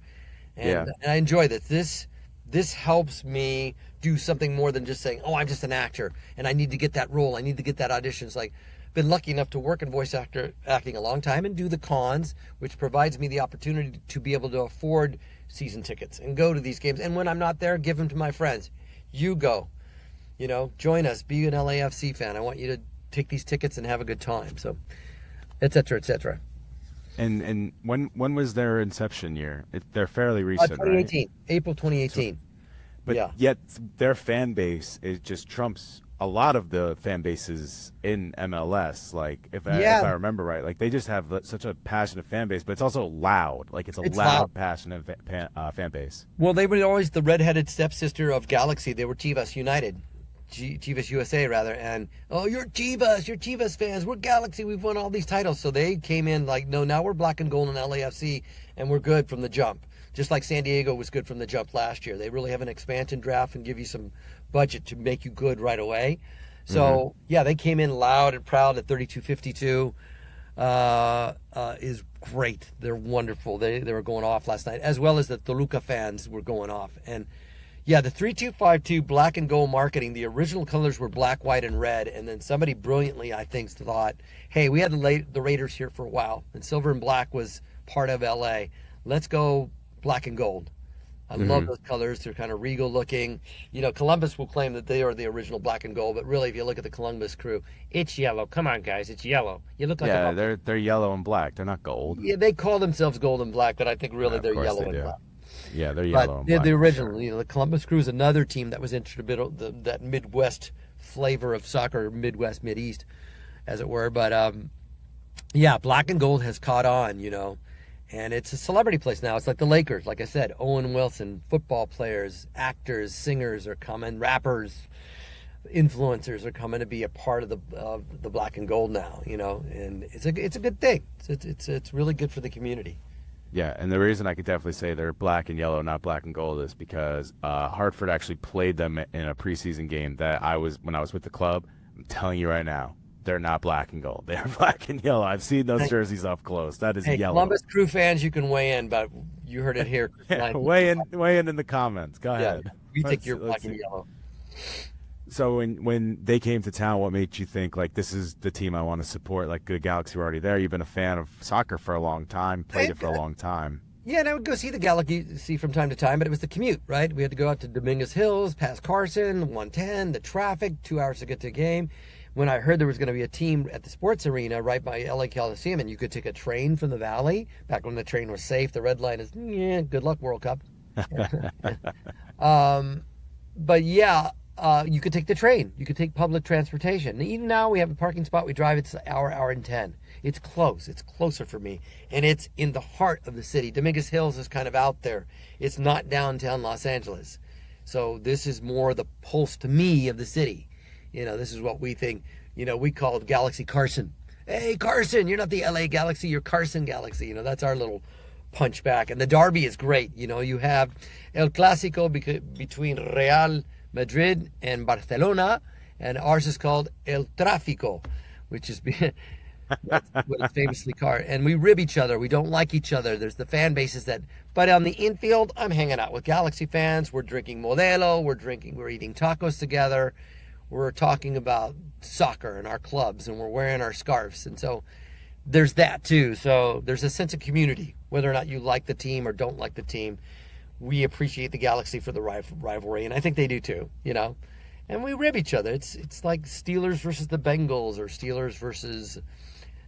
and I enjoy this. This helps me do something more than just saying, "Oh, I'm just an actor and I need to get that role. I need to get that audition." It's like, been lucky enough to work in voice acting a long time and do the cons, which provides me the opportunity to be able to afford season tickets and go to these games. And when I'm not there, give them to my friends. You go, join us, be an LAFC fan. I want you to take these tickets and have a good time. So, et cetera, et cetera. And when was their inception year? They're fairly recent, 2018, right? April 2018. But yet their fan base just trumps a lot of the fan bases in MLS. Like if I remember right, like they just have such a passionate fan base, but it's also loud. Like it's loud, passionate fan base. Well, they were always the redheaded stepsister of Galaxy. They were Chivas United. Chivas USA rather, and you're Chivas fans, we're Galaxy, we've won all these titles. So they came in like, no, now we're black and gold in LAFC and we're good from the jump, just like San Diego was good from the jump last year. They really have an expansion draft and give you some budget to make you good right away. So they came in loud and proud at 3252 is great. They're wonderful. They were going off last night, as well as the Toluca fans were going off. And the 3252 black and gold marketing, the original colors were black, white, and red. And then somebody brilliantly, I think, thought, hey, we had the Raiders here for a while, and silver and black was part of LA. Let's go black and gold. I love those colors. They're kind of regal looking. Columbus will claim that they are the original black and gold, but really, if you look at the Columbus crew, it's yellow. Come on, guys, it's yellow. You look like they're yellow and black. They're not gold. Yeah, they call themselves gold and black, but I think really they're yellow and black. Yeah, they're yellow and black. But the original, the Columbus Crew is another team that was into that Midwest flavor of soccer, Midwest, Mideast, as it were. But black and gold has caught on, and it's a celebrity place now. It's like the Lakers, like I said. Owen Wilson, football players, actors, singers are coming, rappers, influencers are coming to be a part of the black and gold now, and it's a good thing. It's really good for the community. Yeah, and the reason I could definitely say they're black and yellow, not black and gold, is because Hartford actually played them in a preseason game when I was with the club. I'm telling you right now, they're not black and gold. They're black and yellow. I've seen those jerseys up close. That is yellow. Columbus Crew fans, you can weigh in, but you heard it here. Weigh in the comments. Go ahead. We think you're black and yellow. So when they came to town, what made you think, like, this is the team I want to support? Like, the Galaxy were already there. You've been a fan of soccer for a long time, played it for a long time. Yeah, and I would go see the Galaxy from time to time, but it was the commute, right? We had to go out to Dominguez Hills, past Carson, 110, the traffic, 2 hours to get to a game. When I heard there was going to be a team at the sports arena right by LA Coliseum, and you could take a train from the Valley, back when the train was safe, the red line is, good luck, World Cup. But yeah, you could take the train. You could take public transportation. And even now we have a parking spot. We drive. It's an hour and 10. It's close. It's closer for me. And it's in the heart of the city. Dominguez Hills is kind of out there. It's not downtown Los Angeles. So this is more the pulse to me of the city. This is what we think. We call it Galaxy Carson. Hey, Carson, you're not the LA Galaxy. You're Carson Galaxy. That's our little punch back. And the derby is great. You have El Clásico between Real Madrid and Barcelona, and ours is called El Tráfico, which is That's what it's famously called. And we rib each other. We don't like each other. There's the fan bases that. But on the infield, I'm hanging out with Galaxy fans. We're drinking Modelo. We're eating tacos together. We're talking about soccer and our clubs, and we're wearing our scarves. And so there's that too. So there's a sense of community, whether or not you like the team or don't like the team. We appreciate the Galaxy for the rivalry, and I think they do too, you know. And we rib each other. It's like Steelers versus the Bengals, or Steelers versus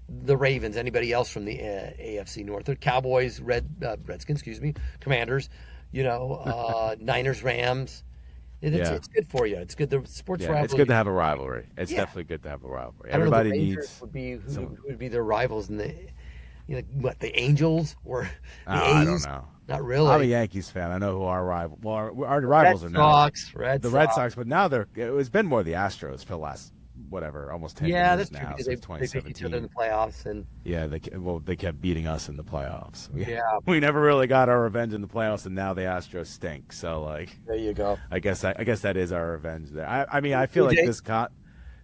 the Ravens, anybody else from the AFC North, or Cowboys, Redskins, Commanders, you know, Niners, Rams. It's good for you. It's good. The sports rivalry. It's good to have a rivalry. It's definitely good to have a rivalry. I don't know, Everybody the Rangers needs. who would be their rivals in the, you know, what, the Angels or the A's? I don't know. Not really. I'm a Yankees fan. I know who our rival. Well, our rivals are now. Red Red Sox, but now it's been more the Astros for the last almost 10 years that's now. true, because Since they beat each other in the playoffs, and they kept beating us in the playoffs. We never really got our revenge in the playoffs, and now the Astros stink. So there you go. I guess that is our revenge there. I mean, I feel like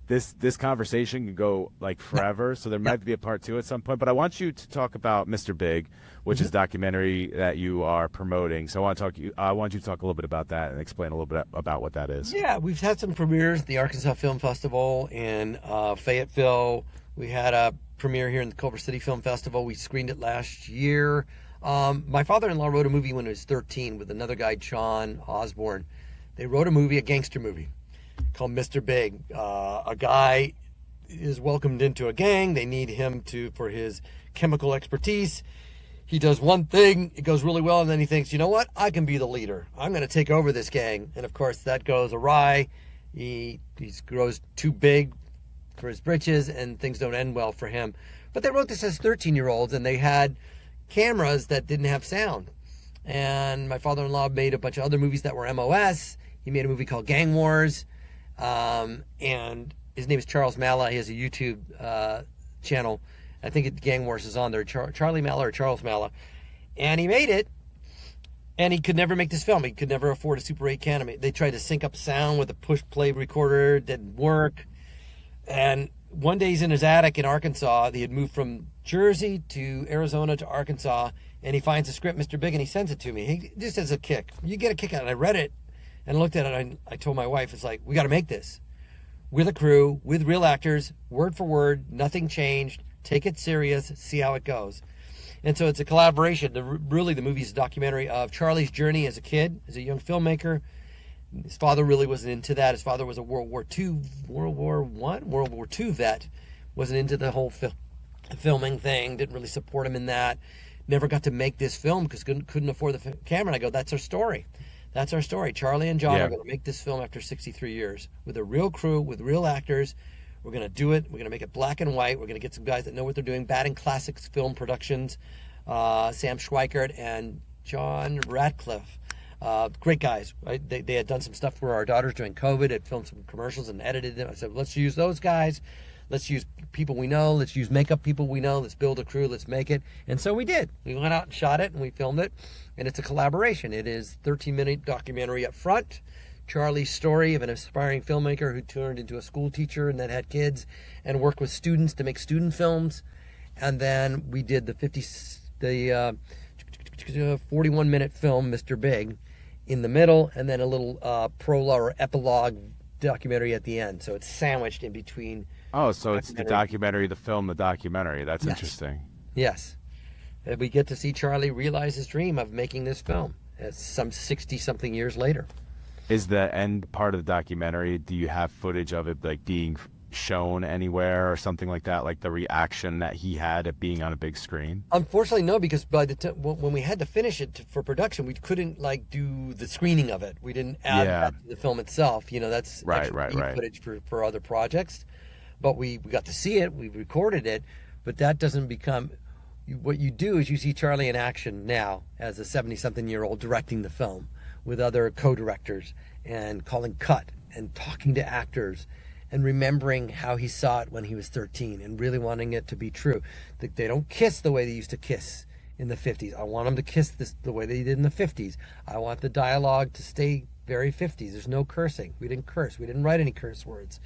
this conversation can go like forever, so there might be a part 2 at some point. But I want you to talk about Mr. Big, which is a documentary that you are promoting. So I want you to talk a little bit about that and explain a little bit about what that is. Yeah, we've had some premieres at the Arkansas Film Festival in Fayetteville. We had a premiere here in the Culver City Film Festival. We screened it last year. My father-in-law wrote a movie when he was 13 with another guy, Sean Osborne. They wrote a gangster movie called Mr. Big. A guy is welcomed into a gang. They need him for his chemical expertise. He does one thing, it goes really well, and then he thinks, you know what, I can be the leader. I'm going to take over this gang. And of course, that goes awry. He grows too big for his britches, and things don't end well for him. But they wrote this as 13-year-olds, and they had cameras that didn't have sound. And my father-in-law made a bunch of other movies that were MOS. He made a movie called Gang Wars. And his name is Charles Malla. He has a YouTube channel. I think Gang Wars is on there. Charlie Malla or Charles Malla. And he made it, and he could never make this film. He could never afford a Super 8 camera. They tried to sync up sound with a push-play recorder. It didn't work. And one day he's in his attic in Arkansas. He had moved from Jersey to Arizona to Arkansas, and he finds a script, Mr. Big, and he sends it to me. He just as a kick. You get a kick out of it. I read it and looked at it, and I told my wife, it's like, we got to make this. With a crew, with real actors, word for word, nothing changed. Take it serious, see how it goes. And so it's a collaboration. Really, the movie is a documentary of Charlie's journey as a kid, as a young filmmaker. His father really wasn't into that. His father was a World War II vet. Wasn't into the whole filming thing. Didn't really support him in that. Never got to make this film because couldn't afford the camera. And I go, that's our story. That's our story. Charlie and John are going to make this film after 63 years with a real crew, with real actors. We're going to do it. We're going to make it black and white. We're going to get some guys that know what they're doing. Batting Classics Film Productions, Sam Schweikert and John Radcliffe. Great guys. Right? They had done some stuff for our daughters during COVID. Had filmed some commercials and edited them. I said, let's use those guys. Let's use people we know. Let's use makeup people we know. Let's build a crew. Let's make it. And so we did. We went out and shot it, and we filmed it. And it's a collaboration. It is a 13-minute documentary up front. Charlie's story of an aspiring filmmaker who turned into a school teacher and then had kids and worked with students to make student films. And then we did the 41-minute film, Mr. Big, in the middle, and then a little prologue or epilogue documentary at the end. So it's sandwiched in between. Oh, so it's the documentary, the film, the documentary. That's interesting. Yes. And we get to see Charlie realize his dream of making this film. It's some 60-something years later. Is the end part of the documentary, do you have footage of it like being shown anywhere or something like that, like the reaction that he had at being on a big screen? Unfortunately, no, because by the time when we had to finish it for production, we couldn't like do the screening of it. We didn't add that to the film itself. You know, that's right. footage for other projects. But we got to see it, we recorded it, but that doesn't become... What you do is you see Charlie in action now as a 70-something-year-old directing the film with other co-directors and calling cut and talking to actors and remembering how he saw it when he was 13 and really wanting it to be true. They don't kiss the way they used to kiss in the 50s. I want them to kiss the way they did in the 50s. I want the dialogue to stay very 50s. There's no cursing. We didn't curse. We didn't write any curse words.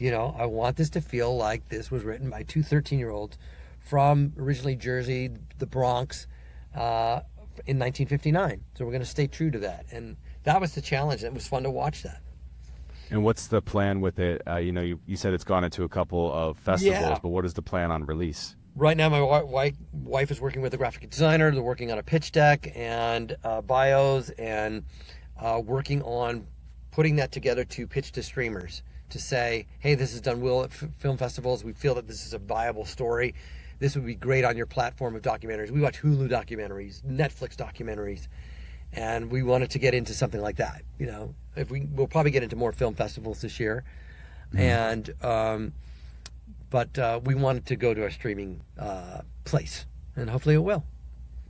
You know, I want this to feel like this was written by two 13-year-olds from originally Jersey, the Bronx, in 1959. So we're going to stay true to that. And that was the challenge. It was fun to watch that. And what's the plan with it? You know, you said it's gone into a couple of festivals, but what is the plan on release? Right now, my wife is working with a graphic designer. They're working on a pitch deck and bios and working on putting that together to pitch to streamers to say, hey, this has done well at film festivals. We feel that this is a viable story. This would be great on your platform of documentaries. We watch Hulu documentaries, Netflix documentaries, and we wanted to get into something like that. You know, we'll probably get into more film festivals this year, and but we wanted to go to a streaming place, and hopefully it will.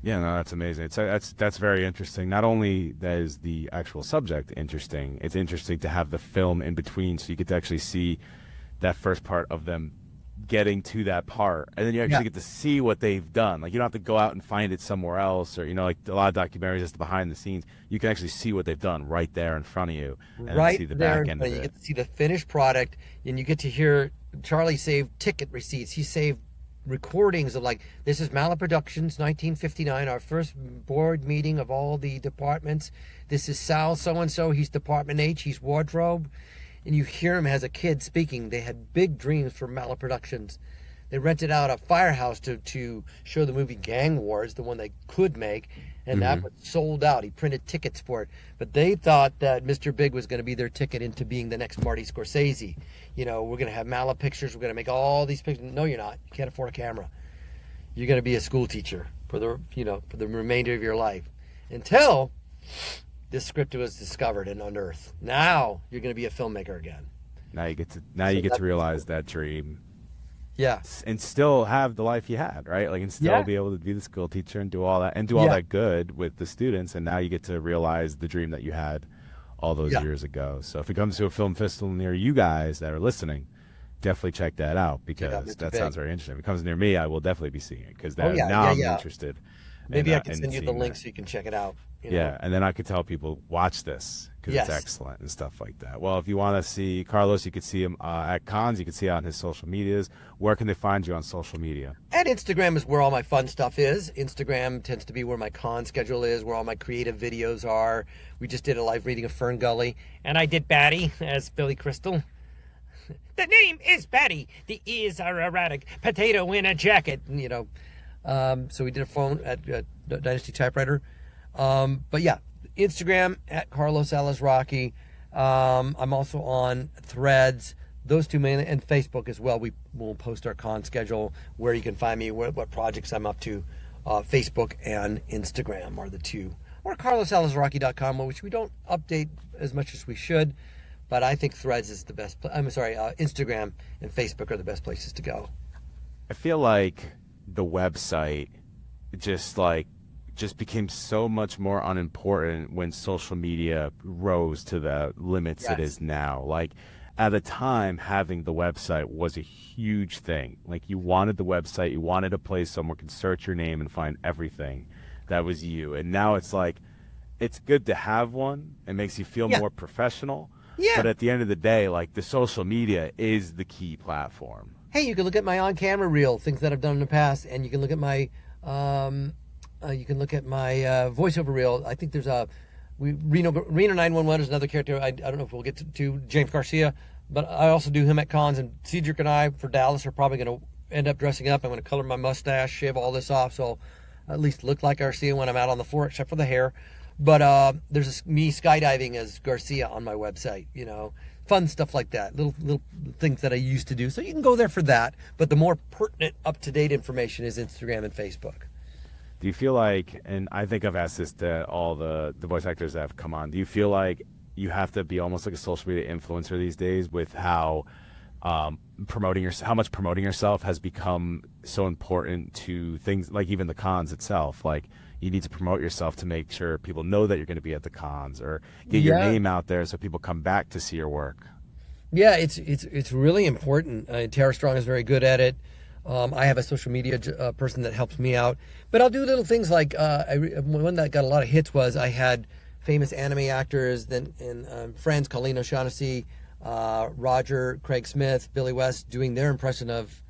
Yeah, no, that's amazing. That's very interesting. Not only that is the actual subject interesting, it's interesting to have the film in between, so you get to actually see that first part of them getting to that part, and then you actually get to see what they've done. Like, you don't have to go out and find it somewhere else, or, you know, like a lot of documentaries, it's behind the scenes. You can actually see what they've done right there in front of you, and right see the there, back end of it. You get to see the finished product, and you get to hear Charlie save ticket receipts. He saved recordings of, like, this is Mala Productions 1959, our first board meeting of all the departments. This is Sal so-and-so, he's Department H, he's wardrobe. And you hear him as a kid speaking. They had big dreams for Mala Productions. They rented out a firehouse to show the movie Gang Wars, the one they could make, and that was sold out. He printed tickets for it. But they thought that Mr. Big was going to be their ticket into being the next Marty Scorsese. You know, we're going to have Mala pictures. We're going to make all these pictures. No, you're not. You can't afford a camera. You're going to be a school teacher for the remainder of your life, until this script was discovered and unearthed. Now you're going to be a filmmaker again. Now you get to realize that dream. Yeah. And still have the life you had, right? Like, and still be able to be the school teacher and do all that, and do all that good with the students. And now you get to realize the dream that you had all those years ago. So if it comes to a film festival near you guys that are listening, definitely check that out, because that sounds very interesting. If it comes near me, I will definitely be seeing it, because now I'm interested. Maybe I can send you the link so you can check it out. You know? Yeah, and then I could tell people, watch this, because it's excellent and stuff like that. Well, if you want to see Carlos, you could see him at cons. You can see on his social medias. Where can they find you on social media? And Instagram is where all my fun stuff is. Instagram tends to be where my con schedule is, where all my creative videos are. We just did a live reading of Fern Gully, and I did Batty as Billy Crystal. The name is Batty. The ears are erratic. Potato in a jacket. You know, so we did a phone at Dynasty Typewriter. But yeah, Instagram at Carlos Alazraqui. I'm also on Threads. Those two mainly, and Facebook as well. We will post our con schedule, where you can find me, what projects I'm up to. Facebook and Instagram are the two. Or carlosalazraqui.com, which we don't update as much as we should. But I think Threads is the best. Instagram and Facebook are the best places to go. I feel like the website just became so much more unimportant when social media rose to the limits it is now. Like, at the time, having the website was a huge thing. Like, you wanted the website, you wanted a place someone could search your name and find everything that was you. And now it's like, it's good to have one. It makes you feel more professional. Yeah. But at the end of the day, like, the social media is the key platform. Hey, you can look at my on-camera reel, things that I've done in the past, and you can look at my voiceover reel. I think there's Reno 911 is another character. I don't know if we'll get to James Garcia, but I also do him at cons. And Cedric and I for Dallas are probably going to end up dressing up. I'm going to color my mustache, shave all this off, so I'll at least look like Garcia when I'm out on the floor, except for the hair. But there's me skydiving as Garcia on my website. You know, fun stuff like that, little things that I used to do. So you can go there for that. But the more pertinent, up-to-date information is Instagram and Facebook. Do you feel like, and I think I've asked this to all the voice actors that have come on, do you feel like you have to be almost like a social media influencer these days with how how much promoting yourself has become so important to things like even the cons itself? Like, you need to promote yourself to make sure people know that you're going to be at the cons, or get your name out there so people come back to see your work. Yeah, it's really important. Tara Strong is very good at it. I have a social media person that helps me out, but I'll do little things like one that got a lot of hits was I had famous anime actors and friends, Colleen O'Shaughnessy, Roger, Craig Smith, Billy West doing their impression of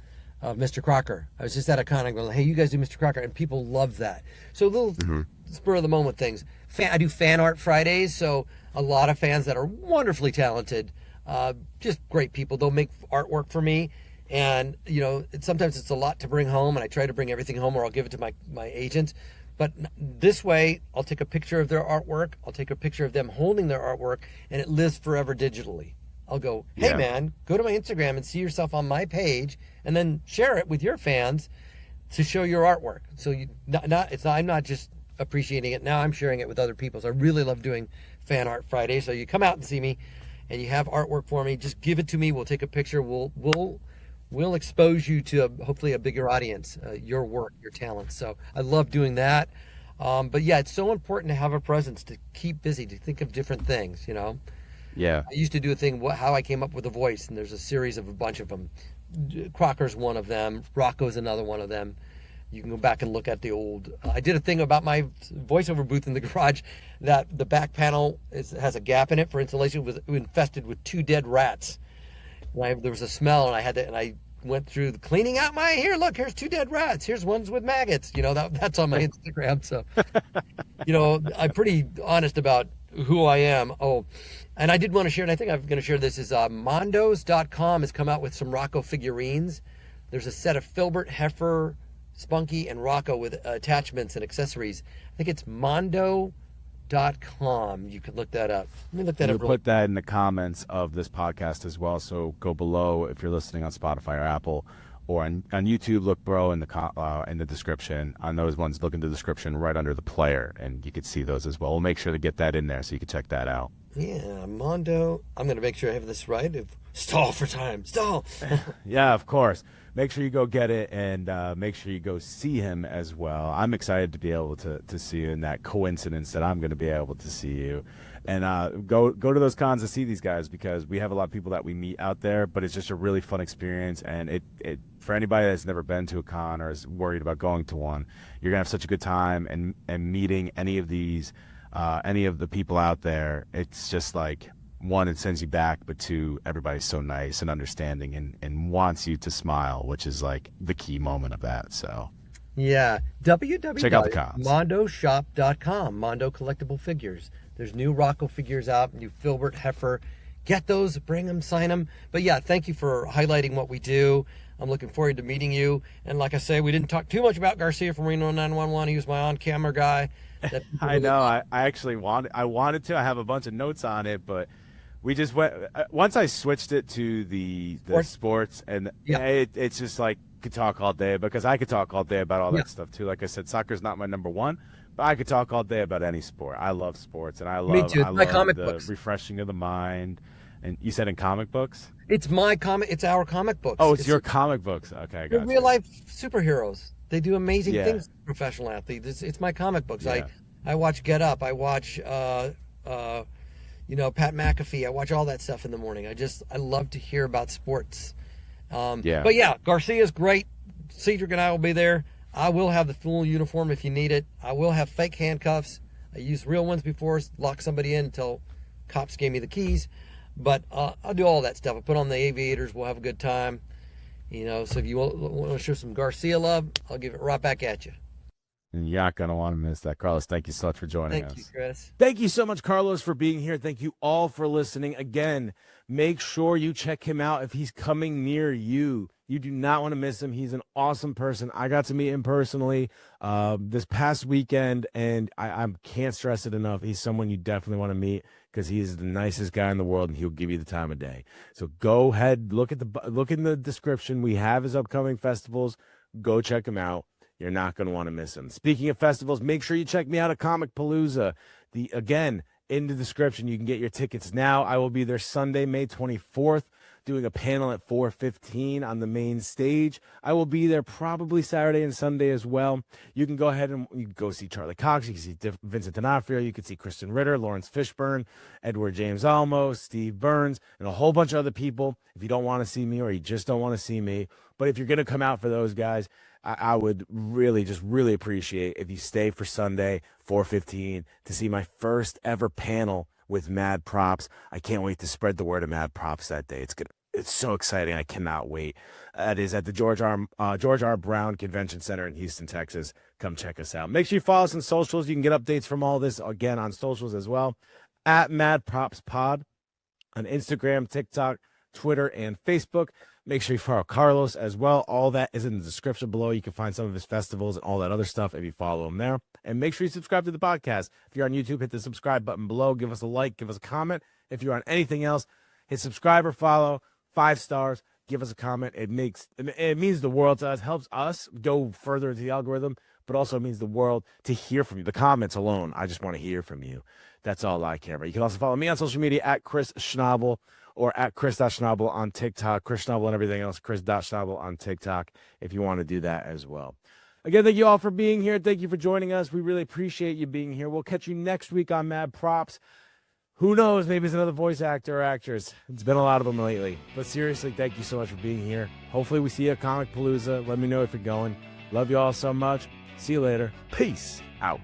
Mr. Crocker. I was just at a con and going, hey, you guys do Mr. Crocker, and people love that. So little spur of the moment things. I do fan art Fridays, so a lot of fans that are wonderfully talented, just great people. They'll make artwork for me, and sometimes it's a lot to bring home, and I try to bring everything home, or I'll give it to my agent. But this way, I'll take a picture of their artwork, I'll take a picture of them holding their artwork, and it lives forever digitally. I'll go, hey man, go to my Instagram and see yourself on my page, and then share it with your fans to show your artwork. So I'm not just appreciating it now, I'm sharing it with other people. So I really love doing Fan Art Friday. So you come out and see me, and you have artwork for me. Just give it to me. We'll take a picture. We'll expose you to hopefully a bigger audience, your work, your talents. So I love doing that. But yeah, it's so important to have a presence, to keep busy, to think of different things. Yeah. I used to do a thing, how I came up with a voice, and there's a series of a bunch of them. Crocker's one of them. Rocco's another one of them. You can go back and look at the old. I did a thing about my voiceover booth in the garage, that the back panel has a gap in it for insulation, was infested with 2 dead rats. There was a smell, and I went through cleaning out here's 2 dead rats. Here's ones with maggots. That's on my Instagram. So, I'm pretty honest about who I am. Oh, and I did want to share, and I think I'm going to share this, is Mondos.com has come out with some Rocco figurines. There's a set of Filbert, Heifer, Spunky, and Rocco with attachments and accessories. I think it's Mondo.com. You can look that up. Let me look that up. We'll put that in the comments of this podcast as well. So go below if you're listening on Spotify or Apple, or on YouTube. Look, bro, in the description. On those ones, look in the description right under the player, and you can see those as well. We'll make sure to get that in there so you can check that out. Yeah, Mondo. I'm going to make sure I have this right. Stall for time. Stall. Yeah, of course. Make sure you go get it, and make sure you go see him as well. I'm excited to be able to see you in that coincidence that I'm going to be able to see you. And go to those cons to see these guys, because we have a lot of people that we meet out there, but it's just a really fun experience. And it for anybody that's never been to a con or is worried about going to one, you're going to have such a good time, and meeting any of the people out there. It's just like, one, it sends you back, but 2, everybody's so nice and understanding and wants you to smile, which is like the key moment of that. So yeah, check out the cons. mondoshop.com. Mondo Collectible Figures. There's new Rocco figures out, new Filbert, Heifer. Get those, bring them, sign them. But yeah, thank you for highlighting what we do. I'm looking forward to meeting you. And like I say, we didn't talk too much about Garcia from Reno 911. He was my on-camera guy. I know. I actually wanted to. I have a bunch of notes on it, but we just went. Once I switched it to the sports, and it's just like, could talk all day, because I could talk all day about all that stuff too. Like I said, soccer's not my number one, but I could talk all day about any sport. I love sports, and I love comic the books. Refreshing of the mind. And you said in comic books? It's our comic books. Oh, it's your comic books. Okay, I got you. Real life superheroes. They do amazing things as professional athletes. It's my comic books. Yeah. I watch Get Up. I watch Pat McAfee. I watch all that stuff in the morning. I love to hear about sports. But yeah, Garcia's great. Cedric and I will be there. I will have the full uniform if you need it. I will have fake handcuffs. I used real ones before, lock somebody in until cops gave me the keys. But I'll do all that stuff. I'll put on the aviators. We'll have a good time. So if you want to show some Garcia love, I'll give it right back at you. And you're not going to want to miss that. Carlos, thank you so much for joining us. Thank you, Chris. Thank you so much, Carlos, for being here. Thank you all for listening. Again, make sure you check him out if he's coming near you. You do not want to miss him. He's an awesome person. I got to meet him personally this past weekend, and I can't stress it enough. He's someone you definitely want to meet, because he is the nicest guy in the world, and he'll give you the time of day. So go ahead, look in the description. We have his upcoming festivals. Go check him out. You're not going to want to miss him. Speaking of festivals, make sure you check me out at Comic Palooza. Again, in the description, you can get your tickets now. I will be there Sunday, May 24th, doing a panel at 4:15 on the main stage. I will be there probably Saturday and Sunday as well. You can go ahead and you can go see Charlie Cox. You can see Vincent D'Onofrio. You can see Kristen Ritter, Lawrence Fishburne, Edward James Olmos, Steve Burns, and a whole bunch of other people. If you don't want to see me, or you just don't want to see me, but if you're going to come out for those guys, I would really appreciate if you stay for Sunday, 4:15, to see my first ever panel with Mad Props. I can't wait to spread the word of Mad Props that day. It's so exciting. I cannot wait. That is at the George R. Brown Convention Center in Houston, Texas. Come check us out. Make sure you follow us on socials. You can get updates from all this again on socials as well. At Mad Props Pod on Instagram, TikTok, Twitter, and Facebook. Make sure you follow Carlos as well. All that is in the description below. You can find some of his festivals and all that other stuff if you follow him there. And make sure you subscribe to the podcast. If you're on YouTube, hit the subscribe button below. Give us a like. Give us a comment. If you're on anything else, hit subscribe or follow. 5 stars. Give us a comment. It means the world to us. Helps us go further into the algorithm, but also means the world to hear from you. The comments alone, I just want to hear from you. That's all I care about. You can also follow me on social media at Chris Schnabel or at Chris.Schnabel on TikTok. Chris Schnabel and everything else. Chris.Schnabel on TikTok if you want to do that as well. Again, thank you all for being here. Thank you for joining us. We really appreciate you being here. We'll catch you next week on Mad Props. Who knows? Maybe it's another voice actor or actress. It's been a lot of them lately. But seriously, thank you so much for being here. Hopefully we see you at Comic Palooza. Let me know if you're going. Love you all so much. See you later. Peace out.